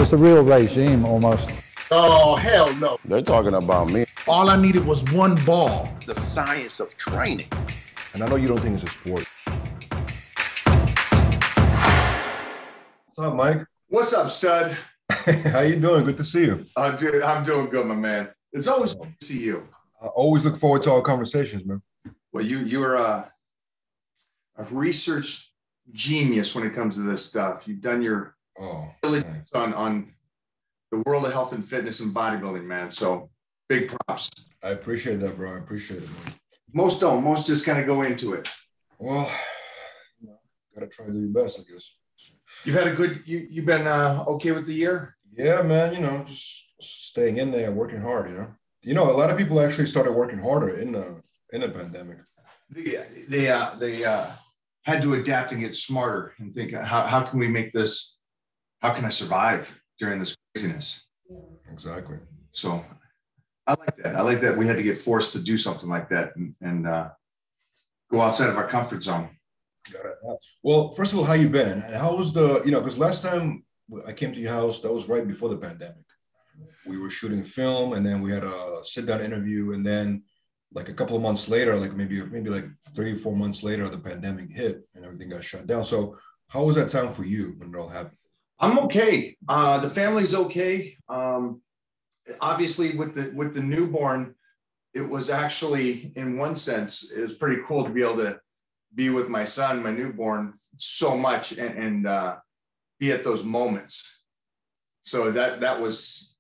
was the real regime almost. Oh, hell no. They're talking about me. All I needed was one ball. The science of training. And I know you don't think it's a sport. What's up, Mike? What's up, stud? How you doing? Good to see you. I'm doing good, my man. It's always good to see you. I always look forward to our conversations, man. Well, you're a research genius when it comes to this stuff. You've done your diligence on the world of health and fitness and bodybuilding, man. So big props. I appreciate that, bro. I appreciate it, man. Most don't. Most just kind of go into it. Well, gotta try to do your best, I guess. You've had a good. You've been okay with the year? Yeah, man. just staying in there, working hard. A lot of people actually started working harder in the pandemic. They had to adapt and get smarter and think, how can we make this? How can I survive during this craziness? Exactly. So I like that. I like that we had to get forced to do something like that and go outside of our comfort zone. Got it. Well, first of all, how you been? And how was because last time I came to your house, that was right before the pandemic. We were shooting film, and then we had a sit-down interview, and then like a couple of months later, like maybe like 3 or 4 months later, the pandemic hit and everything got shut down. So how was that time for you when it all happened? I'm okay. The family's okay. Obviously, with the newborn, it was actually, in one sense, it was pretty cool to be able to be with my son, my newborn, so much and be at those moments. So that was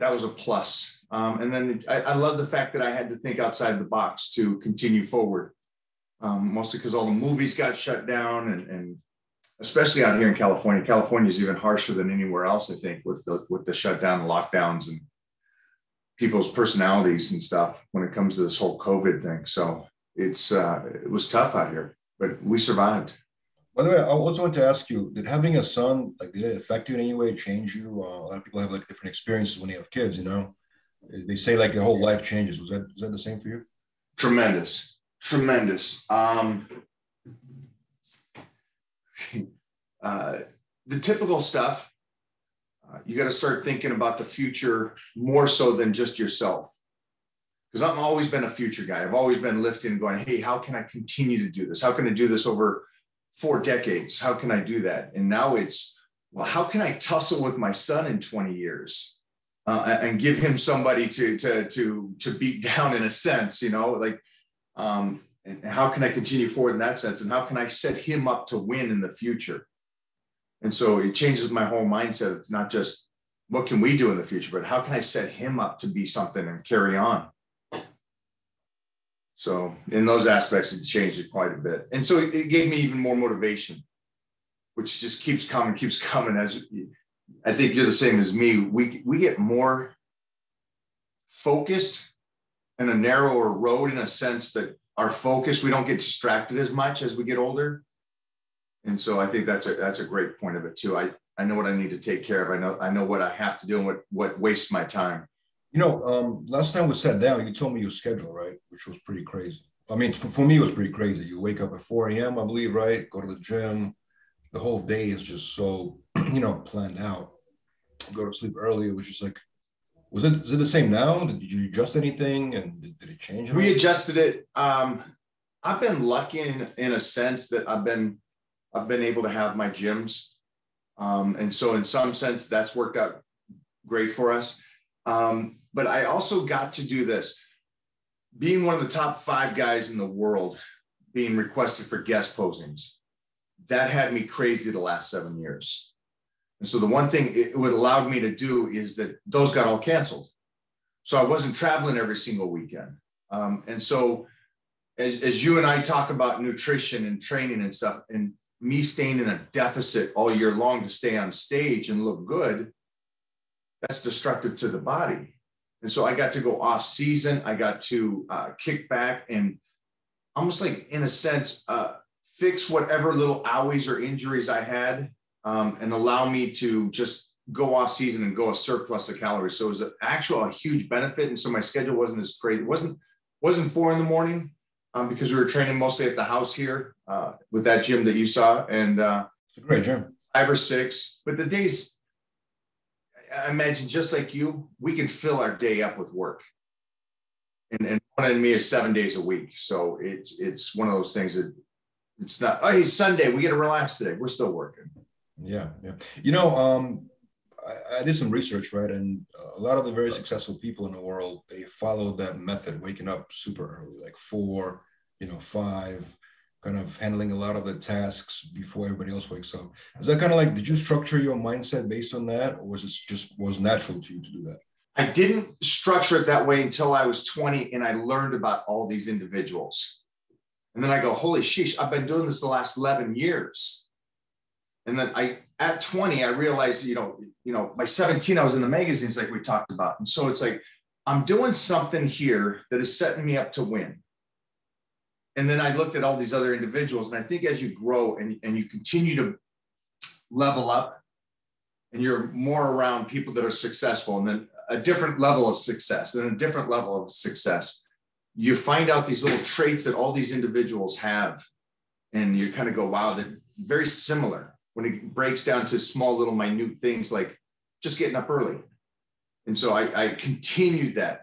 a plus. And then I love the fact that I had to think outside the box to continue forward, mostly because all the movies got shut down and especially out here in California. California is even harsher than anywhere else, I think, with the shutdown and lockdowns and people's personalities and stuff when it comes to this whole COVID thing. So it was tough out here, but we survived. By the way, I also want to ask you, did having a son, did it affect you in any way, change you? A lot of people have different experiences when they have kids, They say the whole life changes. Was that the same for you? Tremendous. The typical stuff, you got to start thinking about the future more so than just yourself. Because I've always been a future guy. I've always been lifting and going, hey, how can I continue to do this? How can I do this over 4 decades? How can I do that? And now it's, well, how can I tussle with my son in 20 years and give him somebody to beat down in a sense, and how can I continue forward in that sense? And how can I set him up to win in the future? And so it changes my whole mindset of not just what can we do in the future, but how can I set him up to be something and carry on? So in those aspects, it changed it quite a bit. And so it gave me even more motivation, which just keeps coming. As I think you're the same as me. We get more focused and a narrower road in a sense that our focus, we don't get distracted as much as we get older. And so I think that's a great point of it too. I know what I need to take care of. I know what I have to do and what wastes my time. Last time we sat down, you told me your schedule, right? Which was pretty crazy. I mean, for me, it was pretty crazy. You wake up at 4 a.m., I believe, right? Go to the gym. The whole day is just so, planned out. Go to sleep early. It was just is it the same now? Did you adjust anything? And did it change? We adjusted it. I've been lucky in a sense that I've been able to have my gyms. And so in some sense, that's worked out great for us. But I also got to do this. Being one of the top 5 guys in the world, being requested for guest posings, that had me crazy the last 7 years. And so the one thing it would allow me to do is that those got all canceled. So I wasn't traveling every single weekend. And so as you and I talk about nutrition and training and stuff, and me staying in a deficit all year long to stay on stage and look good, that's destructive to the body. And so I got to go off season. I got to kick back and almost in a sense, fix whatever little owies or injuries I had and allow me to just go off season and go a surplus of calories. So it was a huge benefit. And so my schedule wasn't as crazy. It wasn't 4 a.m. Because we were training mostly at the house here with that gym that you saw. And it's a great gym. 5 or 6, but the days I imagine just like you, we can fill our day up with work. And one and me is 7 days a week. So it's one of those things that it's not, oh, hey, Sunday, we get to relax today. We're still working. Yeah. Yeah. You know, I did some research, right? And a lot of the very successful people in the world, they follow that method, waking up super early, like 4, 5, kind of handling a lot of the tasks before everybody else wakes up. Is that kind of like, did you structure your mindset based on that? Or was it just was natural to you to do that? I didn't structure it that way until I was 20 and I learned about all these individuals. And then I go, holy sheesh, I've been doing this the last 11 years. And then at 20, I realized, by 17, I was in the magazines like we talked about. And so it's like, I'm doing something here that is setting me up to win. And then I looked at all these other individuals. And I think as you grow and you continue to level up and you're more around people that are successful and then a different level of success and a different level of success, you find out these little traits that all these individuals have. And you kind of go, wow, they're very similar when it breaks down to small, little, minute things like just getting up early. And so I continued that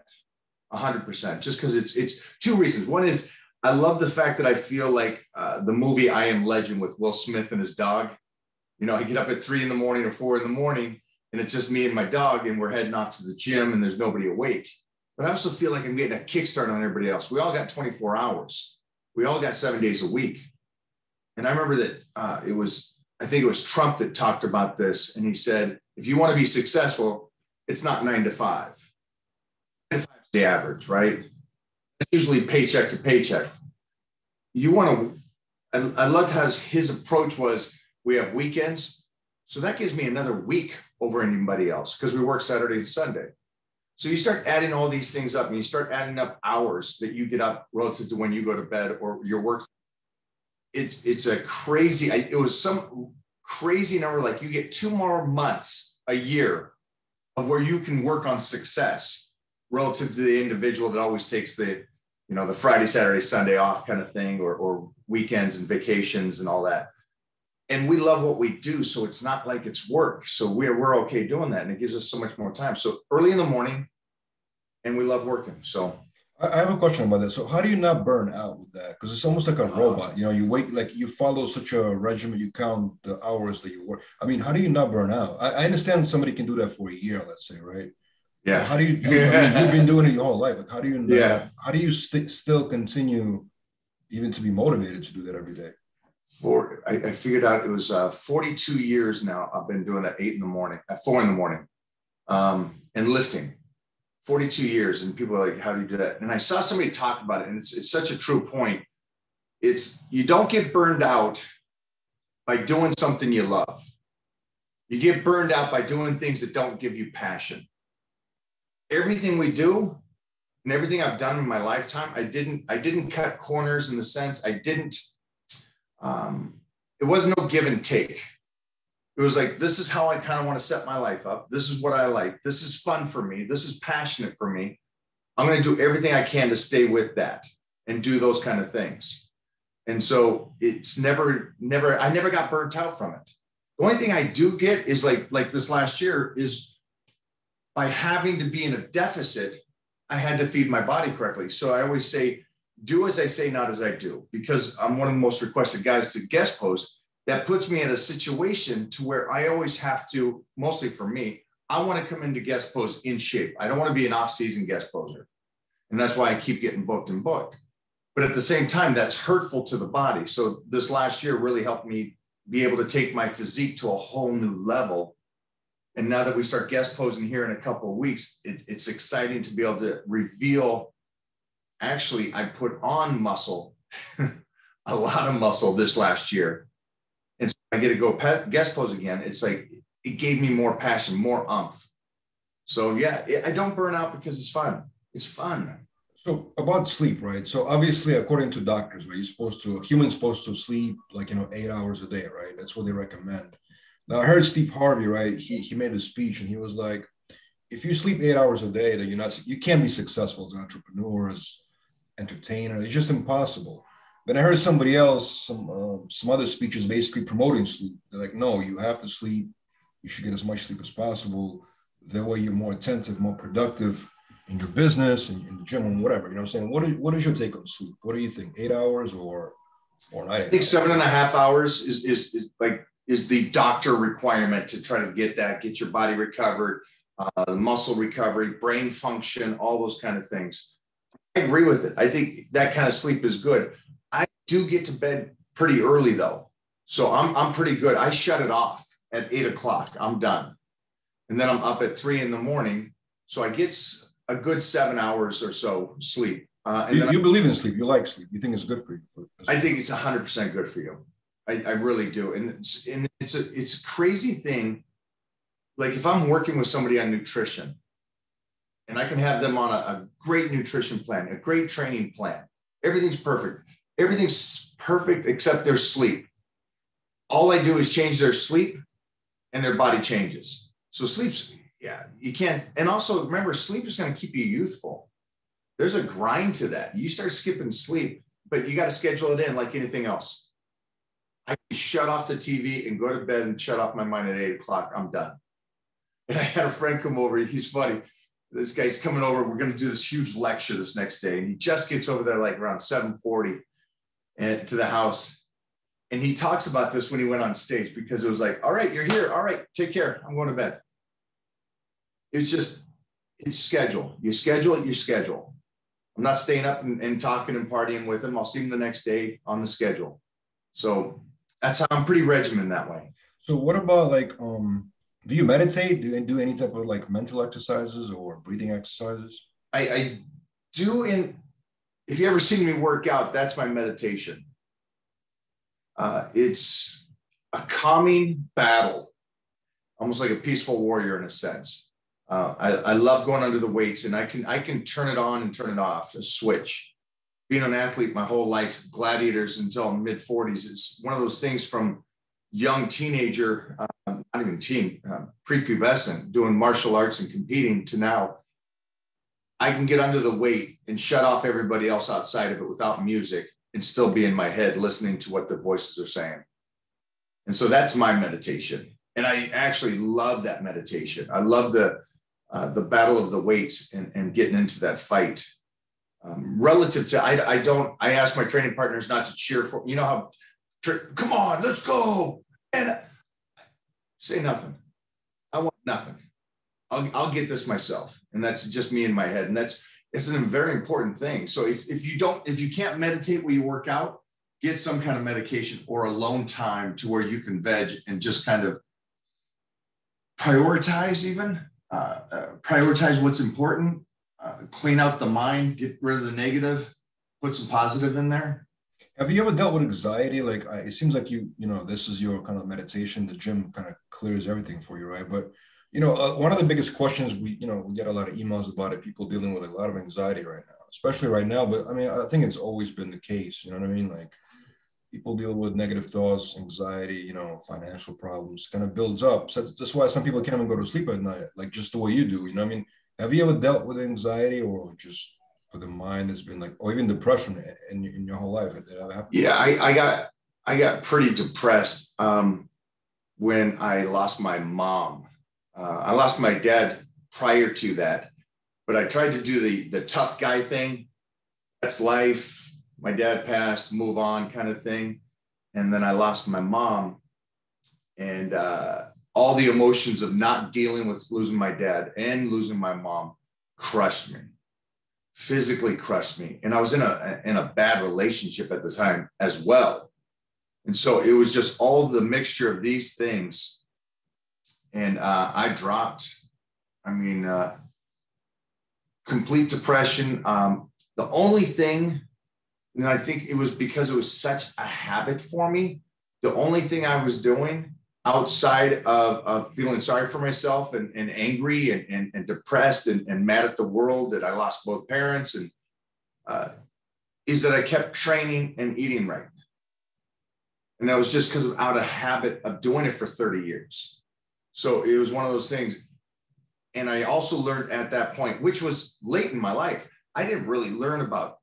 100% just because it's 2 reasons. One is I love the fact that I feel like the movie I Am Legend with Will Smith and his dog. I get up at 3 in the morning or 4 in the morning and it's just me and my dog and we're heading off to the gym and there's nobody awake. But I also feel like I'm getting a kickstart on everybody else. We all got 24 hours. We all got 7 days a week. And I remember that I think it was Trump that talked about this. And he said, if you want to be successful, it's not 9 to 5. 9 to 5 is the average, right? It's usually paycheck to paycheck. You want to, I loved how his approach was, we have weekends. So that gives me another week over anybody else because we work Saturday and Sunday. So you start adding all these things up and you start adding up hours that you get up relative to when you go to bed or your work. It's a crazy, it was some crazy number, like you get 2 more months a year of where you can work on success relative to the individual that always takes the Friday, Saturday, Sunday off kind of thing, or weekends and vacations and all that. And we love what we do. So it's not like it's work. So we're okay doing that. And it gives us so much more time. So early in the morning and we love working. So I have a question about that. So how do you not burn out with that? Because it's almost like a robot. You wait, like you follow such a regimen, you count the hours that you work. I mean, how do you not burn out? I understand somebody can do that for a year, let's say, right? Yeah. How do you do it? I mean, you've been doing it your whole life. Like, how do you not, how do you still continue even to be motivated to do that every day? I figured out it was 42 years now. I've been doing it at 4 in the morning and lifting. 42 years. And people are like, how do you do that? And I saw somebody talk about it. And it's such a true point. You don't get burned out by doing something you love. You get burned out by doing things that don't give you passion. Everything we do and everything I've done in my lifetime, I didn't cut corners in the sense it wasn't no give and take. It was like, this is how I kind of want to set my life up. This is what I like. This is fun for me. This is passionate for me. I'm going to do everything I can to stay with that and do those kind of things. And so it's I never got burnt out from it. The only thing I do get is like this last year is by having to be in a deficit, I had to feed my body correctly. So I always say, do as I say, not as I do, because I'm one of the most requested guys to guest post. That puts me in a situation to where I always have to, mostly for me, I want to come into guest pose in shape. I don't want to be an off-season guest poser. And that's why I keep getting booked and booked. But at the same time, that's hurtful to the body. So this last year really helped me be able to take my physique to a whole new level. And now that we start guest posing here in a couple of weeks, it's exciting to be able to reveal. Actually, I put on muscle, a lot of muscle this last year. And so I get to go guest pose again. It's like, it gave me more passion, more oomph. So yeah, I don't burn out because it's fun. It's fun. So about sleep, right? So obviously, according to doctors, right, humans supposed to sleep like, 8 hours a day, right? That's what they recommend. Now I heard Steve Harvey, right? He made a speech and he was like, if you sleep 8 hours a day, then you can't be successful as an entrepreneur, as entertainer. It's just impossible. Then I heard somebody else, some other speeches basically promoting sleep. They're like, no, you have to sleep. You should get as much sleep as possible. that way you're more attentive, more productive in your business and in the gym and whatever. You know what I'm saying? What is your take on sleep? What do you think? 8 hours or 9 I think hours? 7.5 hours is the doctor requirement to try to get your body recovered, muscle recovery, brain function, all those kind of things. I agree with it. I think that kind of sleep is good. I do get to bed pretty early though. So I'm pretty good. I shut it off at 8 o'clock. I'm done. And then I'm up at 3 a.m. So I get a good 7 hours or so sleep. You believe in sleep. You like sleep. You think it's good for you. I think it's 100% good for you. I really do. And it's a crazy thing. Like if I'm working with somebody on nutrition and I can have them on a great nutrition plan, a great training plan, everything's perfect. Everything's perfect except their sleep. All I do is change their sleep and their body changes. So sleep's, you can't. And also remember, sleep is going to keep you youthful. There's a grind to that. You start skipping sleep, but you got to schedule it in like anything else. I can shut off the TV and go to bed and shut off my mind at 8 o'clock. I'm done. And I had a friend come over. He's funny. This guy's coming over. We're going to do this huge lecture this next day. And he just gets over there like around 7:40 and to the house. And he talks about this when he went on stage because it was like, all right, you're here. All right, take care. I'm going to bed. It's schedule. You schedule it, you schedule. I'm not staying up and talking and partying with him. I'll see him the next day on the schedule. So that's how I'm pretty regimented that way. So what about like, do you meditate? Do you do any type of like mental exercises or breathing exercises? I do. If you ever seen me work out, that's my meditation. It's a calming battle, almost like a peaceful warrior in a sense. I love going under the weights, and I can turn it on and turn it off, a switch. Being an athlete my whole life, gladiators until mid-40s, it's one of those things from young teenager, not even teen, prepubescent, doing martial arts and competing to now. I can get under the weight and shut off everybody else outside of it without music and still be in my head listening to what the voices are saying. And so that's my meditation. And I actually love that meditation. I love the battle of the weights and getting into that fight. Relative to, I ask my training partners not to cheer for, you know how, come on, let's go. And say nothing. I want nothing. I'll get this myself. And that's just me in my head. And it's a very important thing. So if you can't meditate while you work out, get some kind of medication or alone time to where you can veg and just kind of prioritize what's important, clean out the mind, get rid of the negative, put some positive in there. Have you ever dealt with anxiety? Like it seems like you know, this is your kind of meditation. The gym kind of clears everything for you, right? But one of the biggest questions we get a lot of emails about it, people dealing with a lot of anxiety right now, especially right now. But I mean, I think it's always been the case. You know what I mean? Like people deal with negative thoughts, anxiety, financial problems, kind of builds up. So that's why some people can't even go to sleep at night, like just the way you do. You know what I mean? Have you ever dealt with anxiety or just for the mind that's been like, or even depression in your whole life? Did that ever happen? Yeah, I got pretty depressed when I lost my mom. I lost my dad prior to that, but I tried to do the tough guy thing. That's life. My dad passed, move on kind of thing. And then I lost my mom, and all the emotions of not dealing with losing my dad and losing my mom crushed me, physically crushed me. And I was in a bad relationship at the time as well. And so it was just all the mixture of these things. And I dropped, complete depression. The only thing, and I think it was because it was such a habit for me, the only thing I was doing outside of feeling sorry for myself and angry and depressed and mad at the world that I lost both parents, and is that I kept training and eating right. And that was just because of out of habit of doing it for 30 years. So it was one of those things. And I also learned at that point, which was late in my life, I didn't really learn about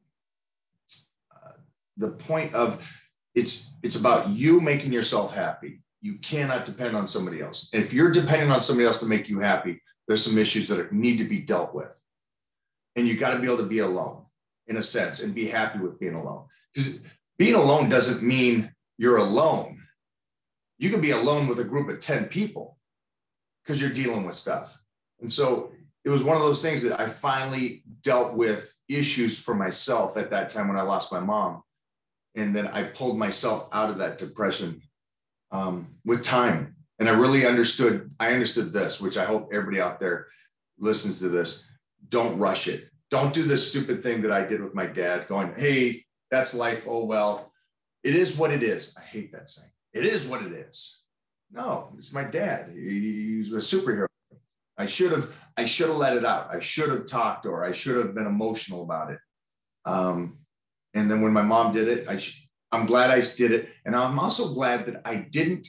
the point of it's about you making yourself happy. You cannot depend on somebody else. If you're depending on somebody else to make you happy, There's some issues that need to be dealt with. And you got to be able to be alone in a sense and be happy with being alone. Because being alone doesn't mean you're alone. You can be alone with a group of 10 people because you're dealing with stuff. And so it was one of those things that I finally dealt with issues for myself at that time when I lost my mom. And then I pulled myself out of that depression with time. And I really understood this, which I hope everybody out there listens to this. Don't rush it. Don't do this stupid thing that I did with my dad going, hey, that's life. Oh, well, it is what it is. I hate that saying. It is what it is. No, it's my dad. He's a superhero. I should have let it out. I should have talked to her. I should have been emotional about it. And then when my mom did it, I'm glad I did it. And I'm also glad that I didn't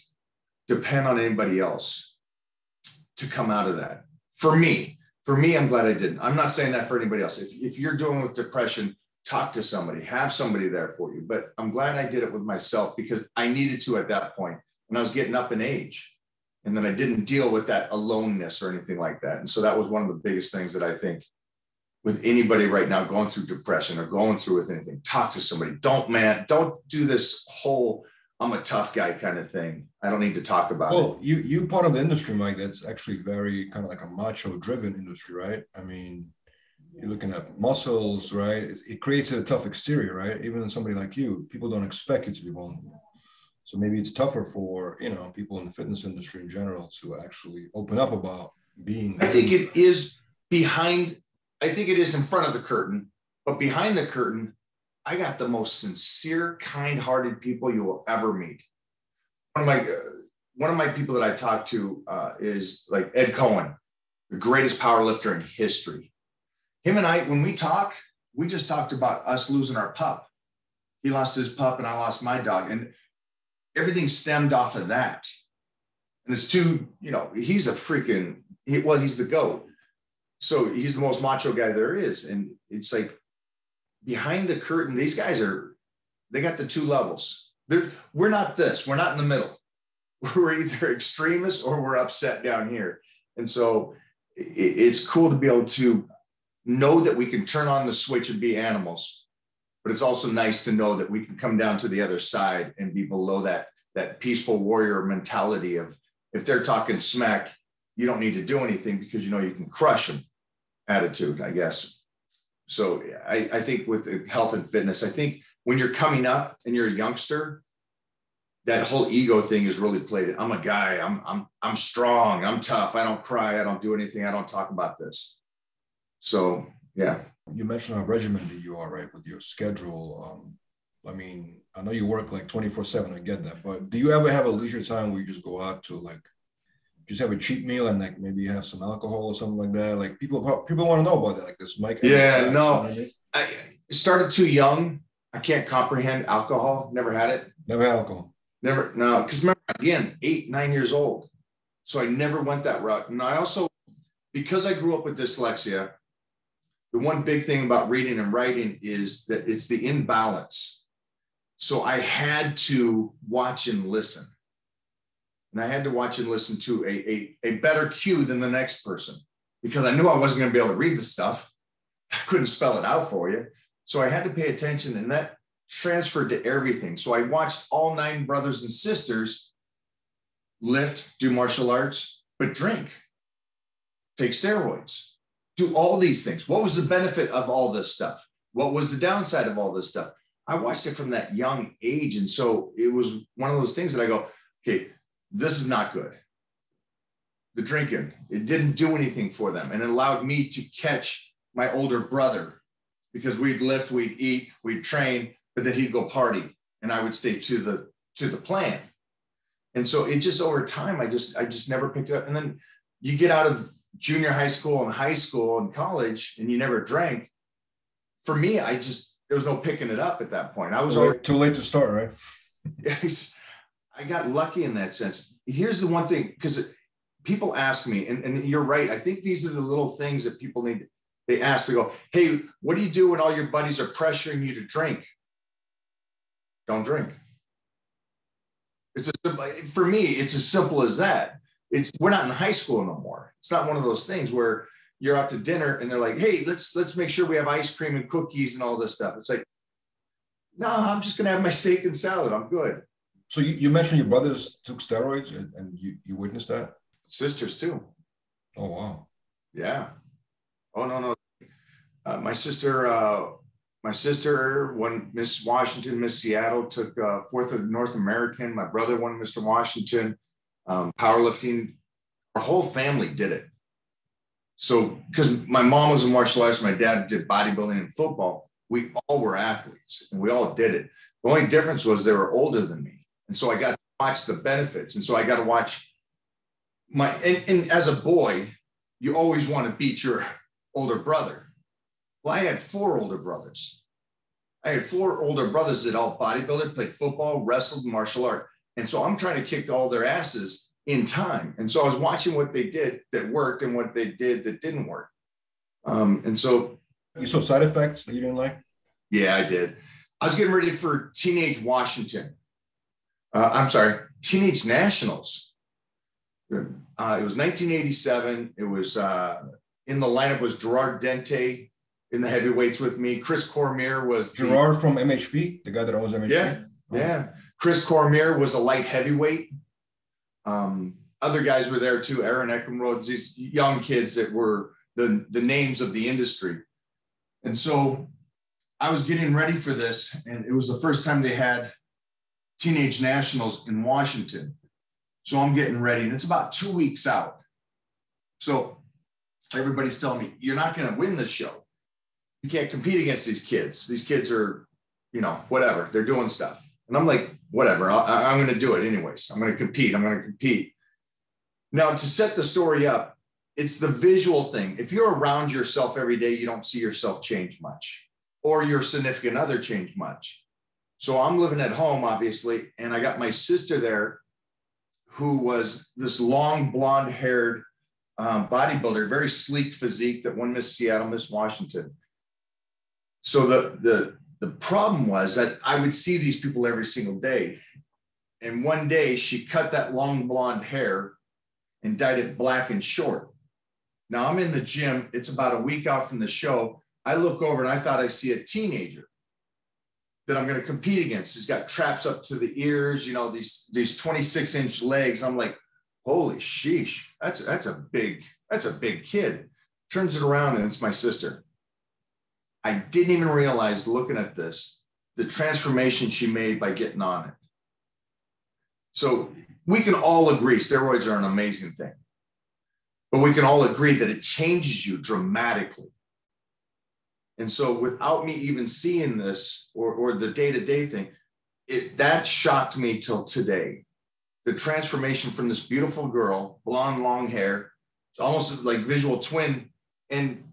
depend on anybody else to come out of that. For me, I'm glad I didn't. I'm not saying that for anybody else. If you're dealing with depression, talk to somebody, have somebody there for you. But I'm glad I did it with myself because I needed to at that point when I was getting up in age. And then I didn't deal with that aloneness or anything like that. And so that was one of the biggest things that I think with anybody right now going through depression or going through with anything, talk to somebody. Don't do this whole I'm a tough guy kind of thing. I don't need to talk about it. Well, you part of the industry, Mike, that's actually very kind of like a macho driven industry, right? I mean, you're looking at muscles, right? It creates a tough exterior, right? Even in somebody like you, people don't expect you to be vulnerable. So maybe it's tougher for, people in the fitness industry in general to actually open up about being. I think it is in front of the curtain, but behind the curtain, I got the most sincere, kind-hearted people you will ever meet. One of my people that I talk to is like Ed Cohen, the greatest powerlifter in history. Him and I, when we talk, we just talked about us losing our pup. He lost his pup and I lost my dog. And everything stemmed off of that. And it's he's he's the GOAT. So he's the most macho guy there is. And it's like behind the curtain, these guys they got the two levels. We're not this, we're not in the middle. We're either extremists or we're upset down here. And so it's cool to be able to know that we can turn on the switch and be animals, but it's also nice to know that we can come down to the other side and be below that peaceful warrior mentality of if they're talking smack, you don't need to do anything because you can crush them attitude, I guess. So I think with health and fitness, I think when you're coming up and you're a youngster, that whole ego thing is really played. I'm a guy, I'm strong, I'm tough, I don't cry, I don't do anything, I don't talk about this. So, yeah. You mentioned how regimented you are, right, with your schedule. I mean, I know you work like 24/7, I get that, but do you ever have a leisure time where you just go out to just have a cheat meal and maybe have some alcohol or something like that? Like people want to know about that, like this Mike. Yeah, no, I started too young. I can't comprehend alcohol. Never had it. Never had alcohol. Never, no, because remember, again, 8, 9 years old. So I never went that route. And I also, because I grew up with dyslexia, the one big thing about reading and writing is that it's the imbalance. So I had to watch and listen. And I had to watch and listen to a better cue than the next person because I knew I wasn't going to be able to read the stuff. I couldn't spell it out for you. So I had to pay attention, and that transferred to everything. So I watched all 9 brothers and sisters lift, do martial arts, but drink, take steroids, do all these things. What was the benefit of all this stuff? What was the downside of all this stuff? I watched it from that young age. And so it was one of those things that I go, okay, this is not good. The drinking, it didn't do anything for them. And it allowed me to catch my older brother because we'd lift, we'd eat, we'd train, but then he'd go party and I would stay to the plan. And so it just over time, I just never picked it up. And then you get out of junior high school and high school and college and you never drank. For me, there was no picking it up at that point. I was already too late to start, right? I got lucky in that sense. Here's the one thing, because people ask me, and you're right. I think these are the little things that people need. They ask, they go, hey, what do you do when all your buddies are pressuring you to drink? Don't drink. For me, it's as simple as that. we're not in high school no more. It's not one of those things where you're out to dinner and they're like, hey, let's make sure we have ice cream and cookies and all this stuff. It's like, no, I'm just going to have my steak and salad. I'm good. So you mentioned your brothers took steroids and you witnessed that? Sisters too. Oh, wow. Yeah. Oh, no. My sister, won Miss Washington, Miss Seattle, took 4th of North American. My brother won Mr. Washington. Powerlifting, our whole family did it. So, because my mom was a martial artist, my dad did bodybuilding and football, we all were athletes and we all did it. The only difference was they were older than me. And so I got to watch the benefits. And so I got to watch and as a boy, you always want to beat your older brother. Well, I had 4 older brothers. I had 4 older brothers that all bodybuilded, played football, wrestled, martial art. And so I'm trying to kick all their asses in time. And so I was watching what they did that worked and what they did that didn't work. And so. You saw side effects that you didn't like? Yeah, I did. I was getting ready for Teenage Washington. Teenage Nationals. It was 1987. It was in the lineup was Gerard Dente in the heavyweights with me. Chris Cormier was Gerard from MHP, the guy that owns MHP. Yeah, yeah. Chris Cormier was a light heavyweight. Other guys were there too. Aaron Eckenrode, these young kids that were the names of the industry. And so I was getting ready for this, and it was the first time they had Teenage Nationals in Washington. So I'm getting ready, and it's about 2 weeks out. So everybody's telling me, you're not going to win this show. You can't compete against these kids. These kids are, whatever. They're doing stuff. And I'm like, whatever, I'm going to do it anyways. I'm going to compete. Now, to set the story up, it's the visual thing. If you're around yourself every day, you don't see yourself change much, or your significant other change much. So I'm living at home, obviously, and I got my sister there, who was this long blonde-haired bodybuilder, very sleek physique that won Miss Seattle, Miss Washington. So the problem was that I would see these people every single day. And one day she cut that long blonde hair and dyed it black and short. Now I'm in the gym. It's about a week out from the show. I look over and I thought I see a teenager that I'm going to compete against. He's got traps up to the ears, these 26-inch legs. I'm like, holy sheesh, that's a big kid. Turns it around and it's my sister. I didn't even realize, looking at this, the transformation she made by getting on it. So we can all agree steroids are an amazing thing, but we can all agree that it changes you dramatically. And so without me even seeing this or the day-to-day thing, that shocked me till today. The transformation from this beautiful girl, blonde, long hair, almost like visual twin, and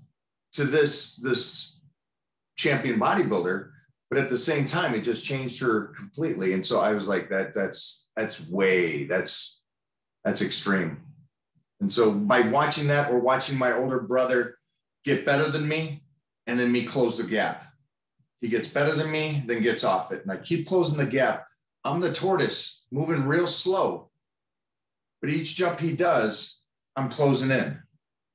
to this champion bodybuilder, but at the same time, it just changed her completely. And so I was like, that's extreme. And so by watching that, or watching my older brother get better than me, and then me close the gap. He gets better than me, then gets off it. And I keep closing the gap. I'm the tortoise, moving real slow. But each jump he does, I'm closing in.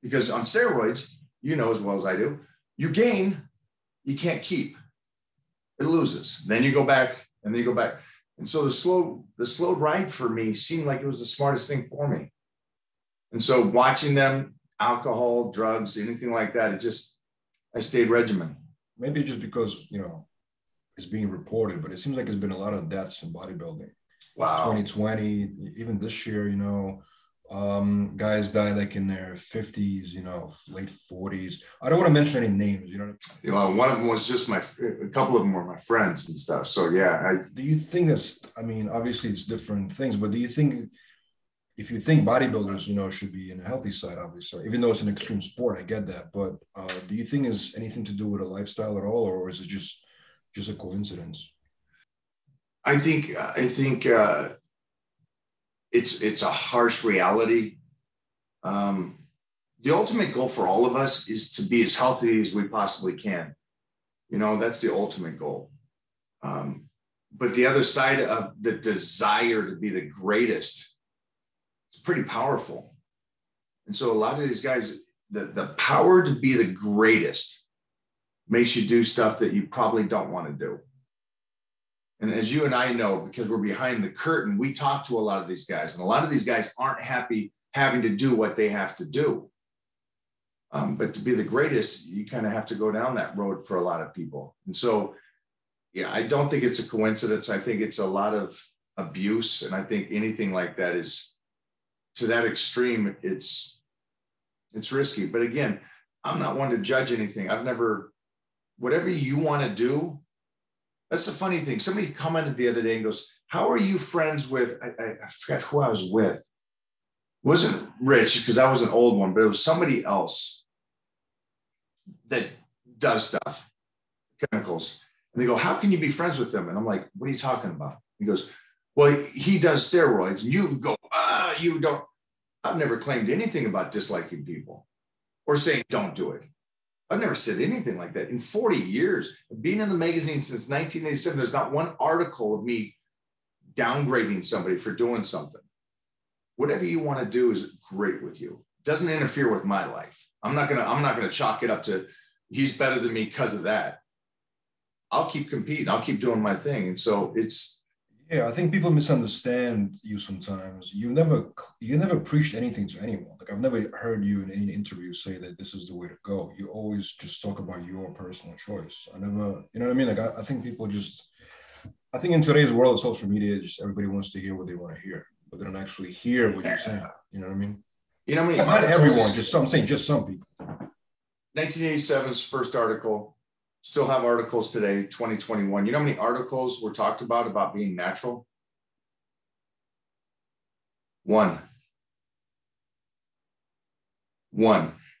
Because on steroids, you know as well as I do, you gain, you can't keep. It loses. Then you go back, and then you go back. And so the slow ride for me seemed like it was the smartest thing for me. And so watching them, alcohol, drugs, anything like that, I stayed regimen. Maybe just because, it's being reported, but it seems like there's been a lot of deaths in bodybuilding. Wow. 2020, even this year, guys die like in their 50s, late 40s. I don't want to mention any names, One of them was just a couple of them were my friends and stuff. So yeah. Do you think obviously it's different things, but do you think, if you think bodybuilders, should be in a healthy side, obviously, even though it's an extreme sport, I get that. But do you think it's anything to do with a lifestyle at all, or is it just a coincidence? I think it's a harsh reality. The ultimate goal for all of us is to be as healthy as we possibly can. That's the ultimate goal. But the other side of the desire to be the greatest, It's pretty powerful. And so a lot of these guys, the power to be the greatest makes you do stuff that you probably don't want to do. And as you and I know, because we're behind the curtain, we talk to a lot of these guys, and a lot of these guys aren't happy having to do what they have to do. But to be the greatest, you kind of have to go down that road for a lot of people. And so, yeah, I don't think it's a coincidence. I think it's a lot of abuse. And I think anything like that is, to that extreme, it's risky. But again, I'm not one to judge anything. I've never, whatever you want to do, that's the funny thing. Somebody commented the other day and goes, how are you friends with, I forgot who I was with. It wasn't Rich, because I was an old one, but it was somebody else that does stuff, chemicals. And they go, how can you be friends with them? And I'm like, what are you talking about? He goes, well, he does steroids. And you go, you don't. I've never claimed anything about disliking people or saying don't do it. I've never said anything like that. In 40 years, being in the magazine since 1987, there's not one article of me downgrading somebody for doing something. Whatever you want to do is great with you. It doesn't interfere with my life. I'm not gonna chalk it up to he's better than me because of that. I'll keep competing. I'll keep doing my thing. And so it's, yeah, I think people misunderstand you sometimes. You never preached anything to anyone. Like, I've never heard you in any interview say that this is the way to go. You always just talk about your personal choice. I never, you know what I mean? Like, I think people just, I think in today's world of social media, just everybody wants to hear what they want to hear, but they don't actually hear what you're saying. You know what I mean? You know, not everyone, just some people. 1987's first article. Still have articles today, 2021. You know how many articles were talked about being natural? One.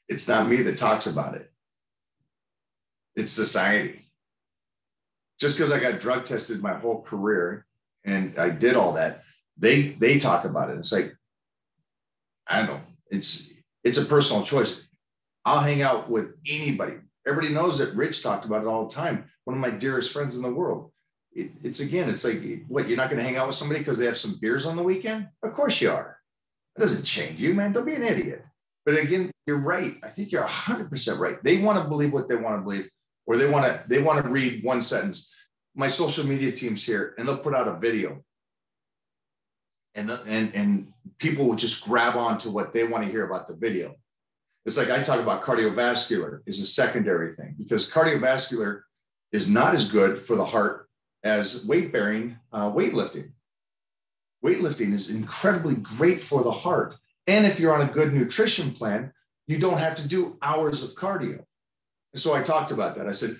It's not me that talks about it. It's society. Just because I got drug tested my whole career and I did all that, they talk about it. It's like, I don't know. It's a personal choice. I'll hang out with anybody. Everybody knows that Rich talked about it all the time. One of my dearest friends in the world. It's like, what, you're not going to hang out with somebody because they have some beers on the weekend? Of course you are. It doesn't change you, man. Don't be an idiot. But again, you're right. I think you're 100% right. They want to believe what they want to believe, or they want to read one sentence. My social media team's here, and they'll put out a video. And people will just grab on to what they want to hear about the video. It's like I talk about cardiovascular is a secondary thing, because cardiovascular is not as good for the heart as weight-bearing weightlifting. Weightlifting is incredibly great for the heart. And if you're on a good nutrition plan, you don't have to do hours of cardio. And so I talked about that. I said,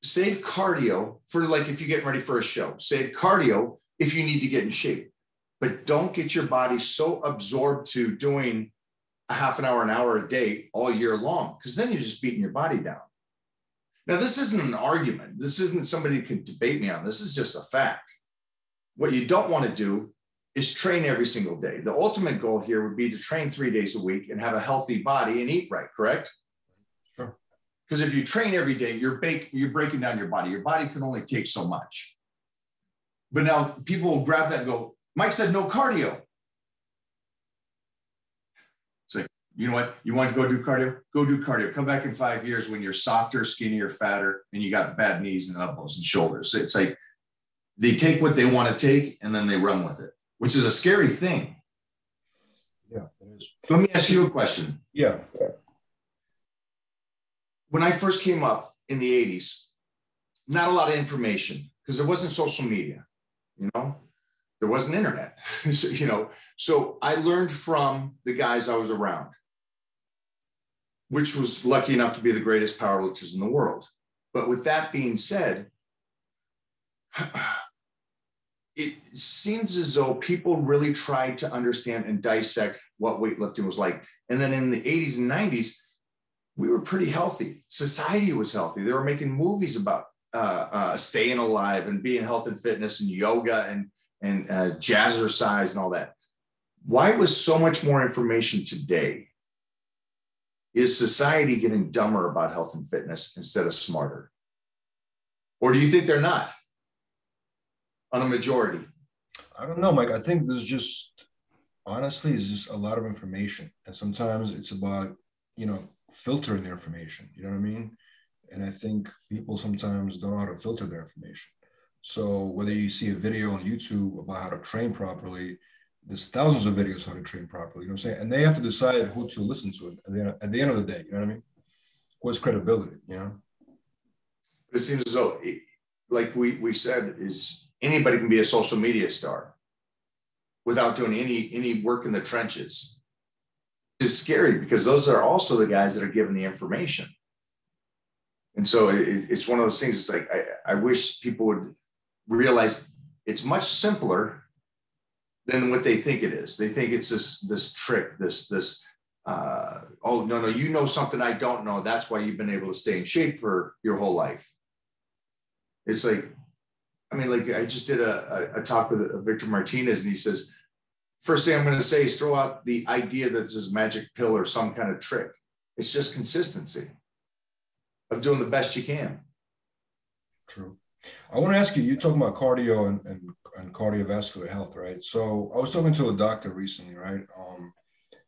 save cardio for, like, if you're getting ready for a show. Save cardio if you need to get in shape. But don't get your body so absorbed to doing a half an hour a day all year long, because then you're just beating your body down. Now, this isn't an argument. This isn't somebody who can debate me on. This is just a fact. What you don't want to do is train every single day. The ultimate goal here would be to train 3 days a week and have a healthy body and eat right, correct? Sure. Because if you train every day, you're breaking down your body. Your body can only take so much. But now people will grab that and go, Mike said no cardio. It's like, you know what? You want to go do cardio? Go do cardio. Come back in 5 years when you're softer, skinnier, fatter, and you got bad knees and elbows and shoulders. It's like they take what they want to take and then they run with it, which is a scary thing. Yeah, it is. Let me ask you a question. Yeah. When I first came up in the 80s, not a lot of information because there wasn't social media, you know? There wasn't internet, you know? So I learned from the guys I was around, which was lucky enough to be the greatest powerlifters in the world. But with that being said, it seems as though people really tried to understand and dissect what weightlifting was like. And then in the 80s and 90s, we were pretty healthy. Society was healthy. They were making movies about staying alive and being health and fitness and yoga and jazzercise and all that. Why was so much more information today? Is society getting dumber about health and fitness instead of smarter? Or do you think they're not on a majority? I don't know, Mike. I think there's just honestly, it's just a lot of information. And sometimes it's about, filtering the information. You know what I mean? And I think people sometimes don't know how to filter their information. So whether you see a video on YouTube about how to train properly, there's thousands of videos how to train properly. You know what I'm saying? And they have to decide who to listen to at the end of the day. You know what I mean? What's credibility? It seems as though, like we said, is anybody can be a social media star without doing any work in the trenches. It's scary because those are also the guys that are given the information. And so it's one of those things. It's like, I wish people would realize it's much simpler than what they think it is. They think it's this trick, oh, no, you know something I don't know. That's why you've been able to stay in shape for your whole life. It's like, I mean, like I just did a talk with Victor Martinez, and he says, first thing I'm going to say is throw out the idea that there's a magic pill or some kind of trick. It's just consistency of doing the best you can. True. I want to ask you, you're talking about cardio and cardiovascular health, right? So I was talking to a doctor recently, right?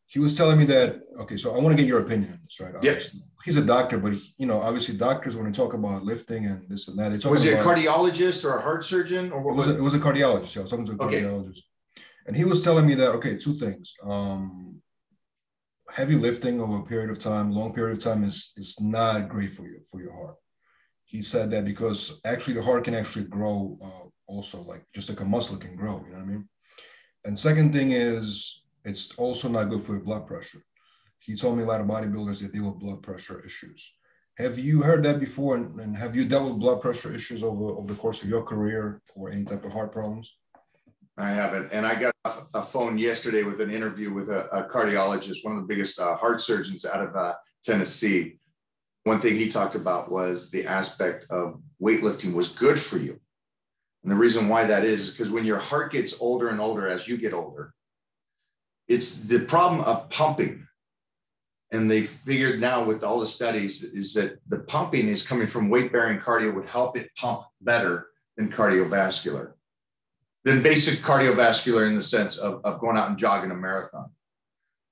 He was telling me that, okay, so I want to get your opinion on this, right? Yes. He's a doctor, but obviously doctors, when they talk about lifting and this and that, they talk Was he a about, cardiologist or a heart surgeon? Or what was it? It was a cardiologist. Yeah, I was talking to a cardiologist. And he was telling me that, okay, two things. Heavy lifting over a period of time, long period of time is not great for you, for your heart. He said that because actually the heart can actually grow also, like just like a muscle can grow, you know what I mean? And second thing is, it's also not good for your blood pressure. He told me a lot of bodybuilders that deal with blood pressure issues. Have you heard that before? And have you dealt with blood pressure issues over the course of your career or any type of heart problems? I haven't. And I got a phone yesterday with an interview with a cardiologist, one of the biggest heart surgeons out of Tennessee. One thing he talked about was the aspect of weightlifting was good for you. And the reason why that is because when your heart gets older and older as you get older, it's the problem of pumping. And they figured now with all the studies is that the pumping is coming from weight-bearing cardio would help it pump better than cardiovascular. Than basic cardiovascular in the sense of going out and jogging a marathon.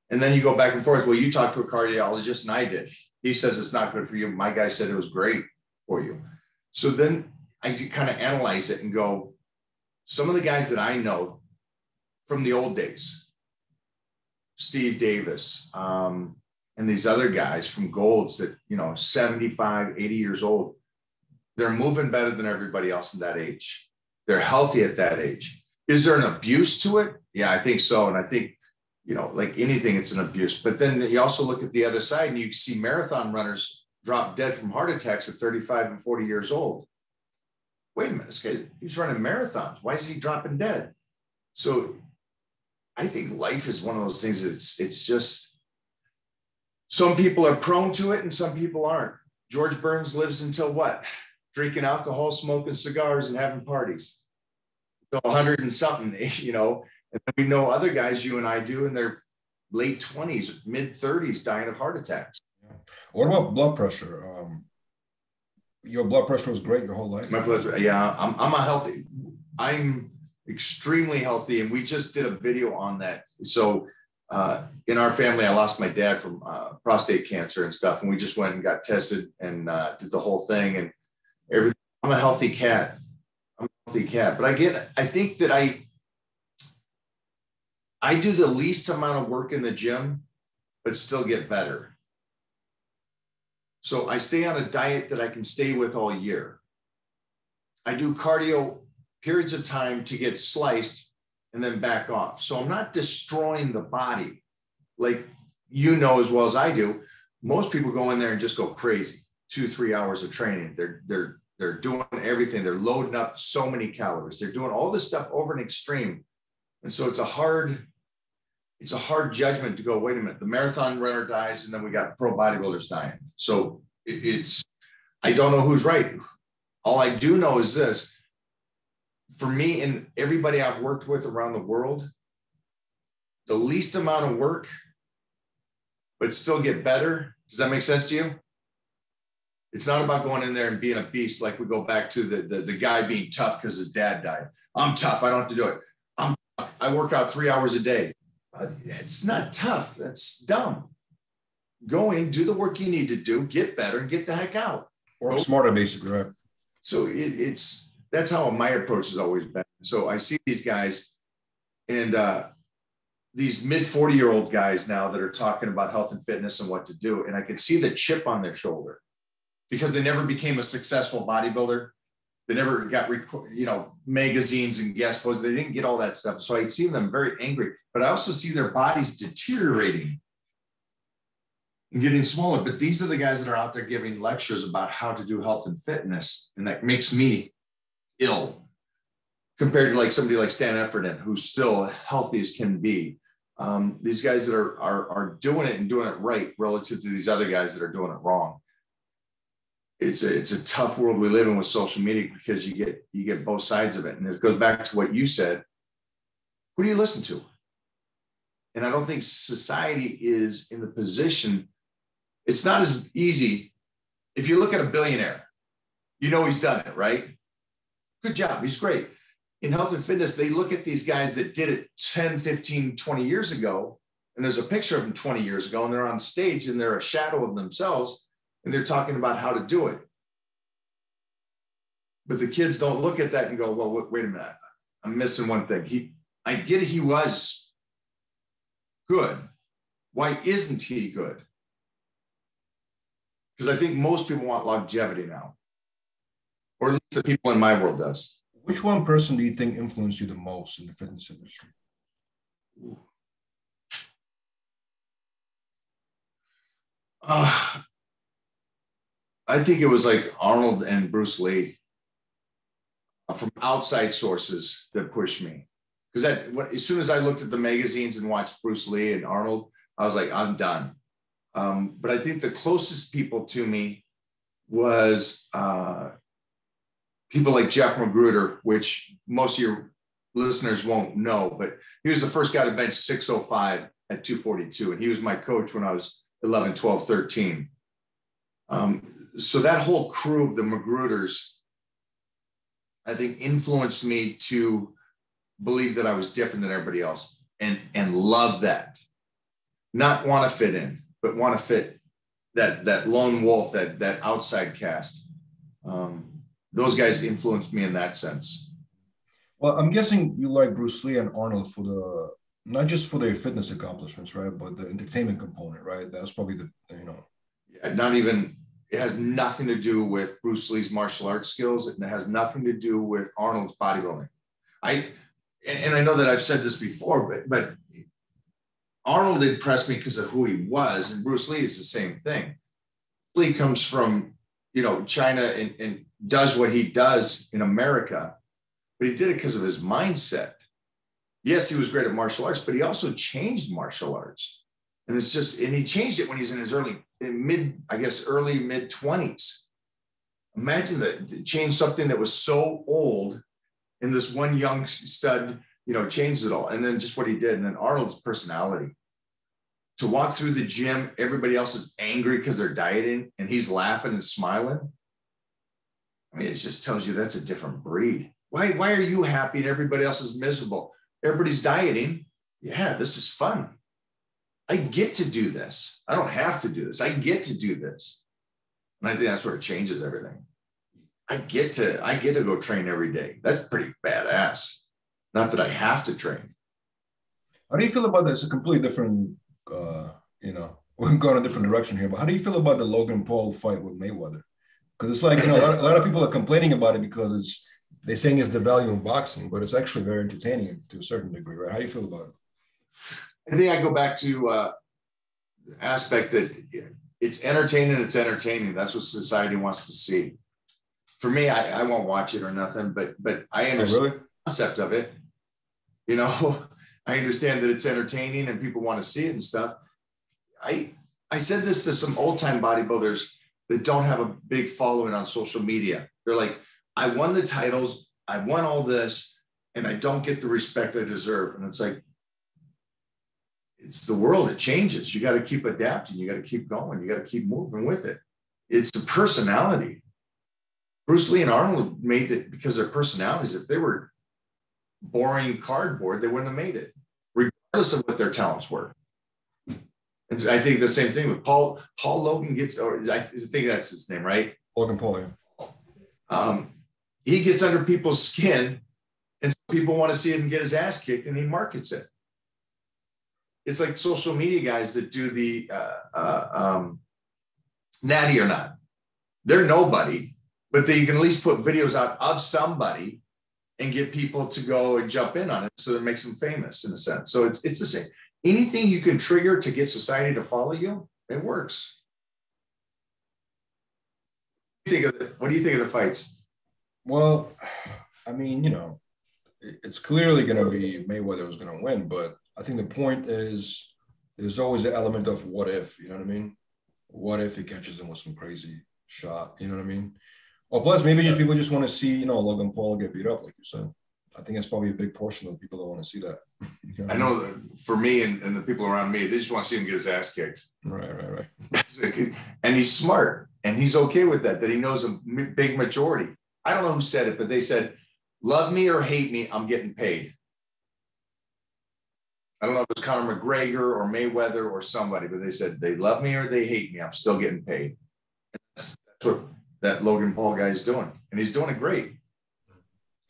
And then you go back and forth. Well, you talked to a cardiologist and I did. He says it's not good for you. My guy said it was great for you. So then I kind of analyze it and go, some of the guys that I know from the old days, Steve Davis, and these other guys from Golds that, 75, 80 years old, they're moving better than everybody else in that age. They're healthy at that age. Is there an abuse to it? Yeah, I think so. And I think, like anything, it's an abuse. But then you also look at the other side and you see marathon runners drop dead from heart attacks at 35 and 40 years old. Wait a minute, this guy, he's running marathons. Why is he dropping dead? So I think life is one of those things that it's just, some people are prone to it and some people aren't. George Burns lives until what? Drinking alcohol, smoking cigars, and having parties. So 100 and something, and we know other guys, you and I do, in their late 20s, mid 30s, dying of heart attacks. What about blood pressure? Your blood pressure was great your whole life? My blood pressure, yeah, I'm extremely healthy, and we just did a video on that. So in our family, I lost my dad from prostate cancer and stuff, and we just went and got tested and did the whole thing, and everything. I'm a healthy cat. But I think that I do the least amount of work in the gym, but still get better. So I stay on a diet that I can stay with all year. I do cardio periods of time to get sliced and then back off. So I'm not destroying the body. Like, as well as I do, most people go in there and just go crazy. 2-3 hours of training. They're doing everything. They're loading up so many calories. They're doing all this stuff over an extreme. And so it's a hard judgment to go, wait a minute, the marathon runner dies and then we got pro bodybuilders dying. So I don't know who's right. All I do know is this, for me and everybody I've worked with around the world, the least amount of work, but still get better. Does that make sense to you? It's not about going in there and being a beast. Like we go back to the guy being tough because his dad died. I'm tough. I don't have to do it. I work out 3 hours a day. It's not tough. That's dumb. Go in, do the work you need to do, get better, and get the heck out. Or smarter, basically, right? So that's how my approach has always been. So I see these guys and these mid 40-year-old guys now that are talking about health and fitness and what to do. And I could see the chip on their shoulder because they never became a successful bodybuilder. They never got, magazines and guest posts. They didn't get all that stuff. So I see them very angry, but I also see their bodies deteriorating and getting smaller. But these are the guys that are out there giving lectures about how to do health and fitness. And that makes me ill compared to like somebody like Stan Effernan, who's still healthy as can be. These guys that are doing it and doing it right relative to these other guys that are doing it wrong. It's a tough world we live in with social media because you get both sides of it. And it goes back to what you said. Who do you listen to? And I don't think society is in the position. It's not as easy. If you look at a billionaire, he's done it, right? Good job. He's great. In health and fitness, they look at these guys that did it 10, 15, 20 years ago. And there's a picture of them 20 years ago, and they're on stage and they're a shadow of themselves. And they're talking about how to do it. But the kids don't look at that and go, well, wait a minute. I'm missing one thing. I get it. He was good. Why isn't he good? Because I think most people want longevity now. Or at least the people in my world does. Which one person do you think influenced you the most in the fitness industry? I think it was like Arnold and Bruce Lee from outside sources that pushed me. Because as soon as I looked at the magazines and watched Bruce Lee and Arnold, I was like, I'm done. But I think the closest people to me was people like Jeff Magruder, which most of your listeners won't know, but he was the first guy to bench 605 at 242. And he was my coach when I was 11, 12, 13. So that whole crew of the Magruders, I think, influenced me to believe that I was different than everybody else and love that. Not want to fit in, but want to fit that lone wolf, that outside cast. Those guys influenced me in that sense. Well, I'm guessing you like Bruce Lee and Arnold for not just for their fitness accomplishments, right? But the entertainment component, right? That's probably It has nothing to do with Bruce Lee's martial arts skills. And it has nothing to do with Arnold's bodybuilding. I know that I've said this before, but Arnold impressed me because of who he was. And Bruce Lee is the same thing. Bruce Lee comes from, China and does what he does in America, but he did it because of his mindset. Yes, he was great at martial arts, but he also changed martial arts. And he changed it when he's in his early mid-20s. Imagine that, change something that was so old, and this one young stud, changed it all. And then just what he did. And then Arnold's personality. To walk through the gym, everybody else is angry because they're dieting, and he's laughing and smiling. I mean, it just tells you that's a different breed. Why are you happy and everybody else is miserable? Everybody's dieting. Yeah, this is fun. I get to do this. I don't have to do this. I get to do this. And I think that's where it changes everything. I get to go train every day. That's pretty badass. Not that I have to train. How do you feel about this? A completely different, we're going a different direction here, but how do you feel about the Logan Paul fight with Mayweather? Because it's like, a lot of people are complaining about it because they're saying it's the value of boxing, but it's actually very entertaining to a certain degree, right? How do you feel about it? I think I go back to the aspect that it's entertaining. That's what society wants to see. For me, I won't watch it or nothing, but I understand the concept of it. I understand that it's entertaining and people want to see it and stuff. I said this to some old time bodybuilders that don't have a big following on social media. They're like, I won the titles, I won all this, and I don't get the respect I deserve. And it's like, it's the world, it changes. You got to keep adapting. You got to keep going. You got to keep moving with it. It's a personality. Bruce Lee and Arnold made it because of their personalities. If they were boring cardboard, they wouldn't have made it. regardless of what their talents were. And I think the same thing with Paul Logan gets, or I think that's his name, right? Logan Paul, yeah. He gets under people's skin, and people want to see him get his ass kicked, and he markets it. It's like social media guys that do the natty or not. They're nobody, but you can at least put videos out of somebody and get people to go and jump in on it, so it makes them famous in a sense. So it's the same. Anything you can trigger to get society to follow you, it works. What do you think of the fights? Well, I mean, you know, it's clearly going to be Mayweather who's going to win, but I think the point is there's always the element of what if, you know what I mean? What if he catches him with some crazy shot, you know what I mean? Or plus maybe people just want to see, you know, Logan Paul get beat up, like you said. I think that's probably a big portion of the people that want to see that. You know? I know that for me and the people around me, they just want to see him get his ass kicked. Right. And he's smart, and he's okay with that he knows a big majority. I don't know who said it, but they said, love me or hate me, I'm getting paid. I don't know if it was Conor McGregor or Mayweather or somebody, but they said they love me or they hate me, I'm still getting paid. That's what that Logan Paul guy is doing, and he's doing it great.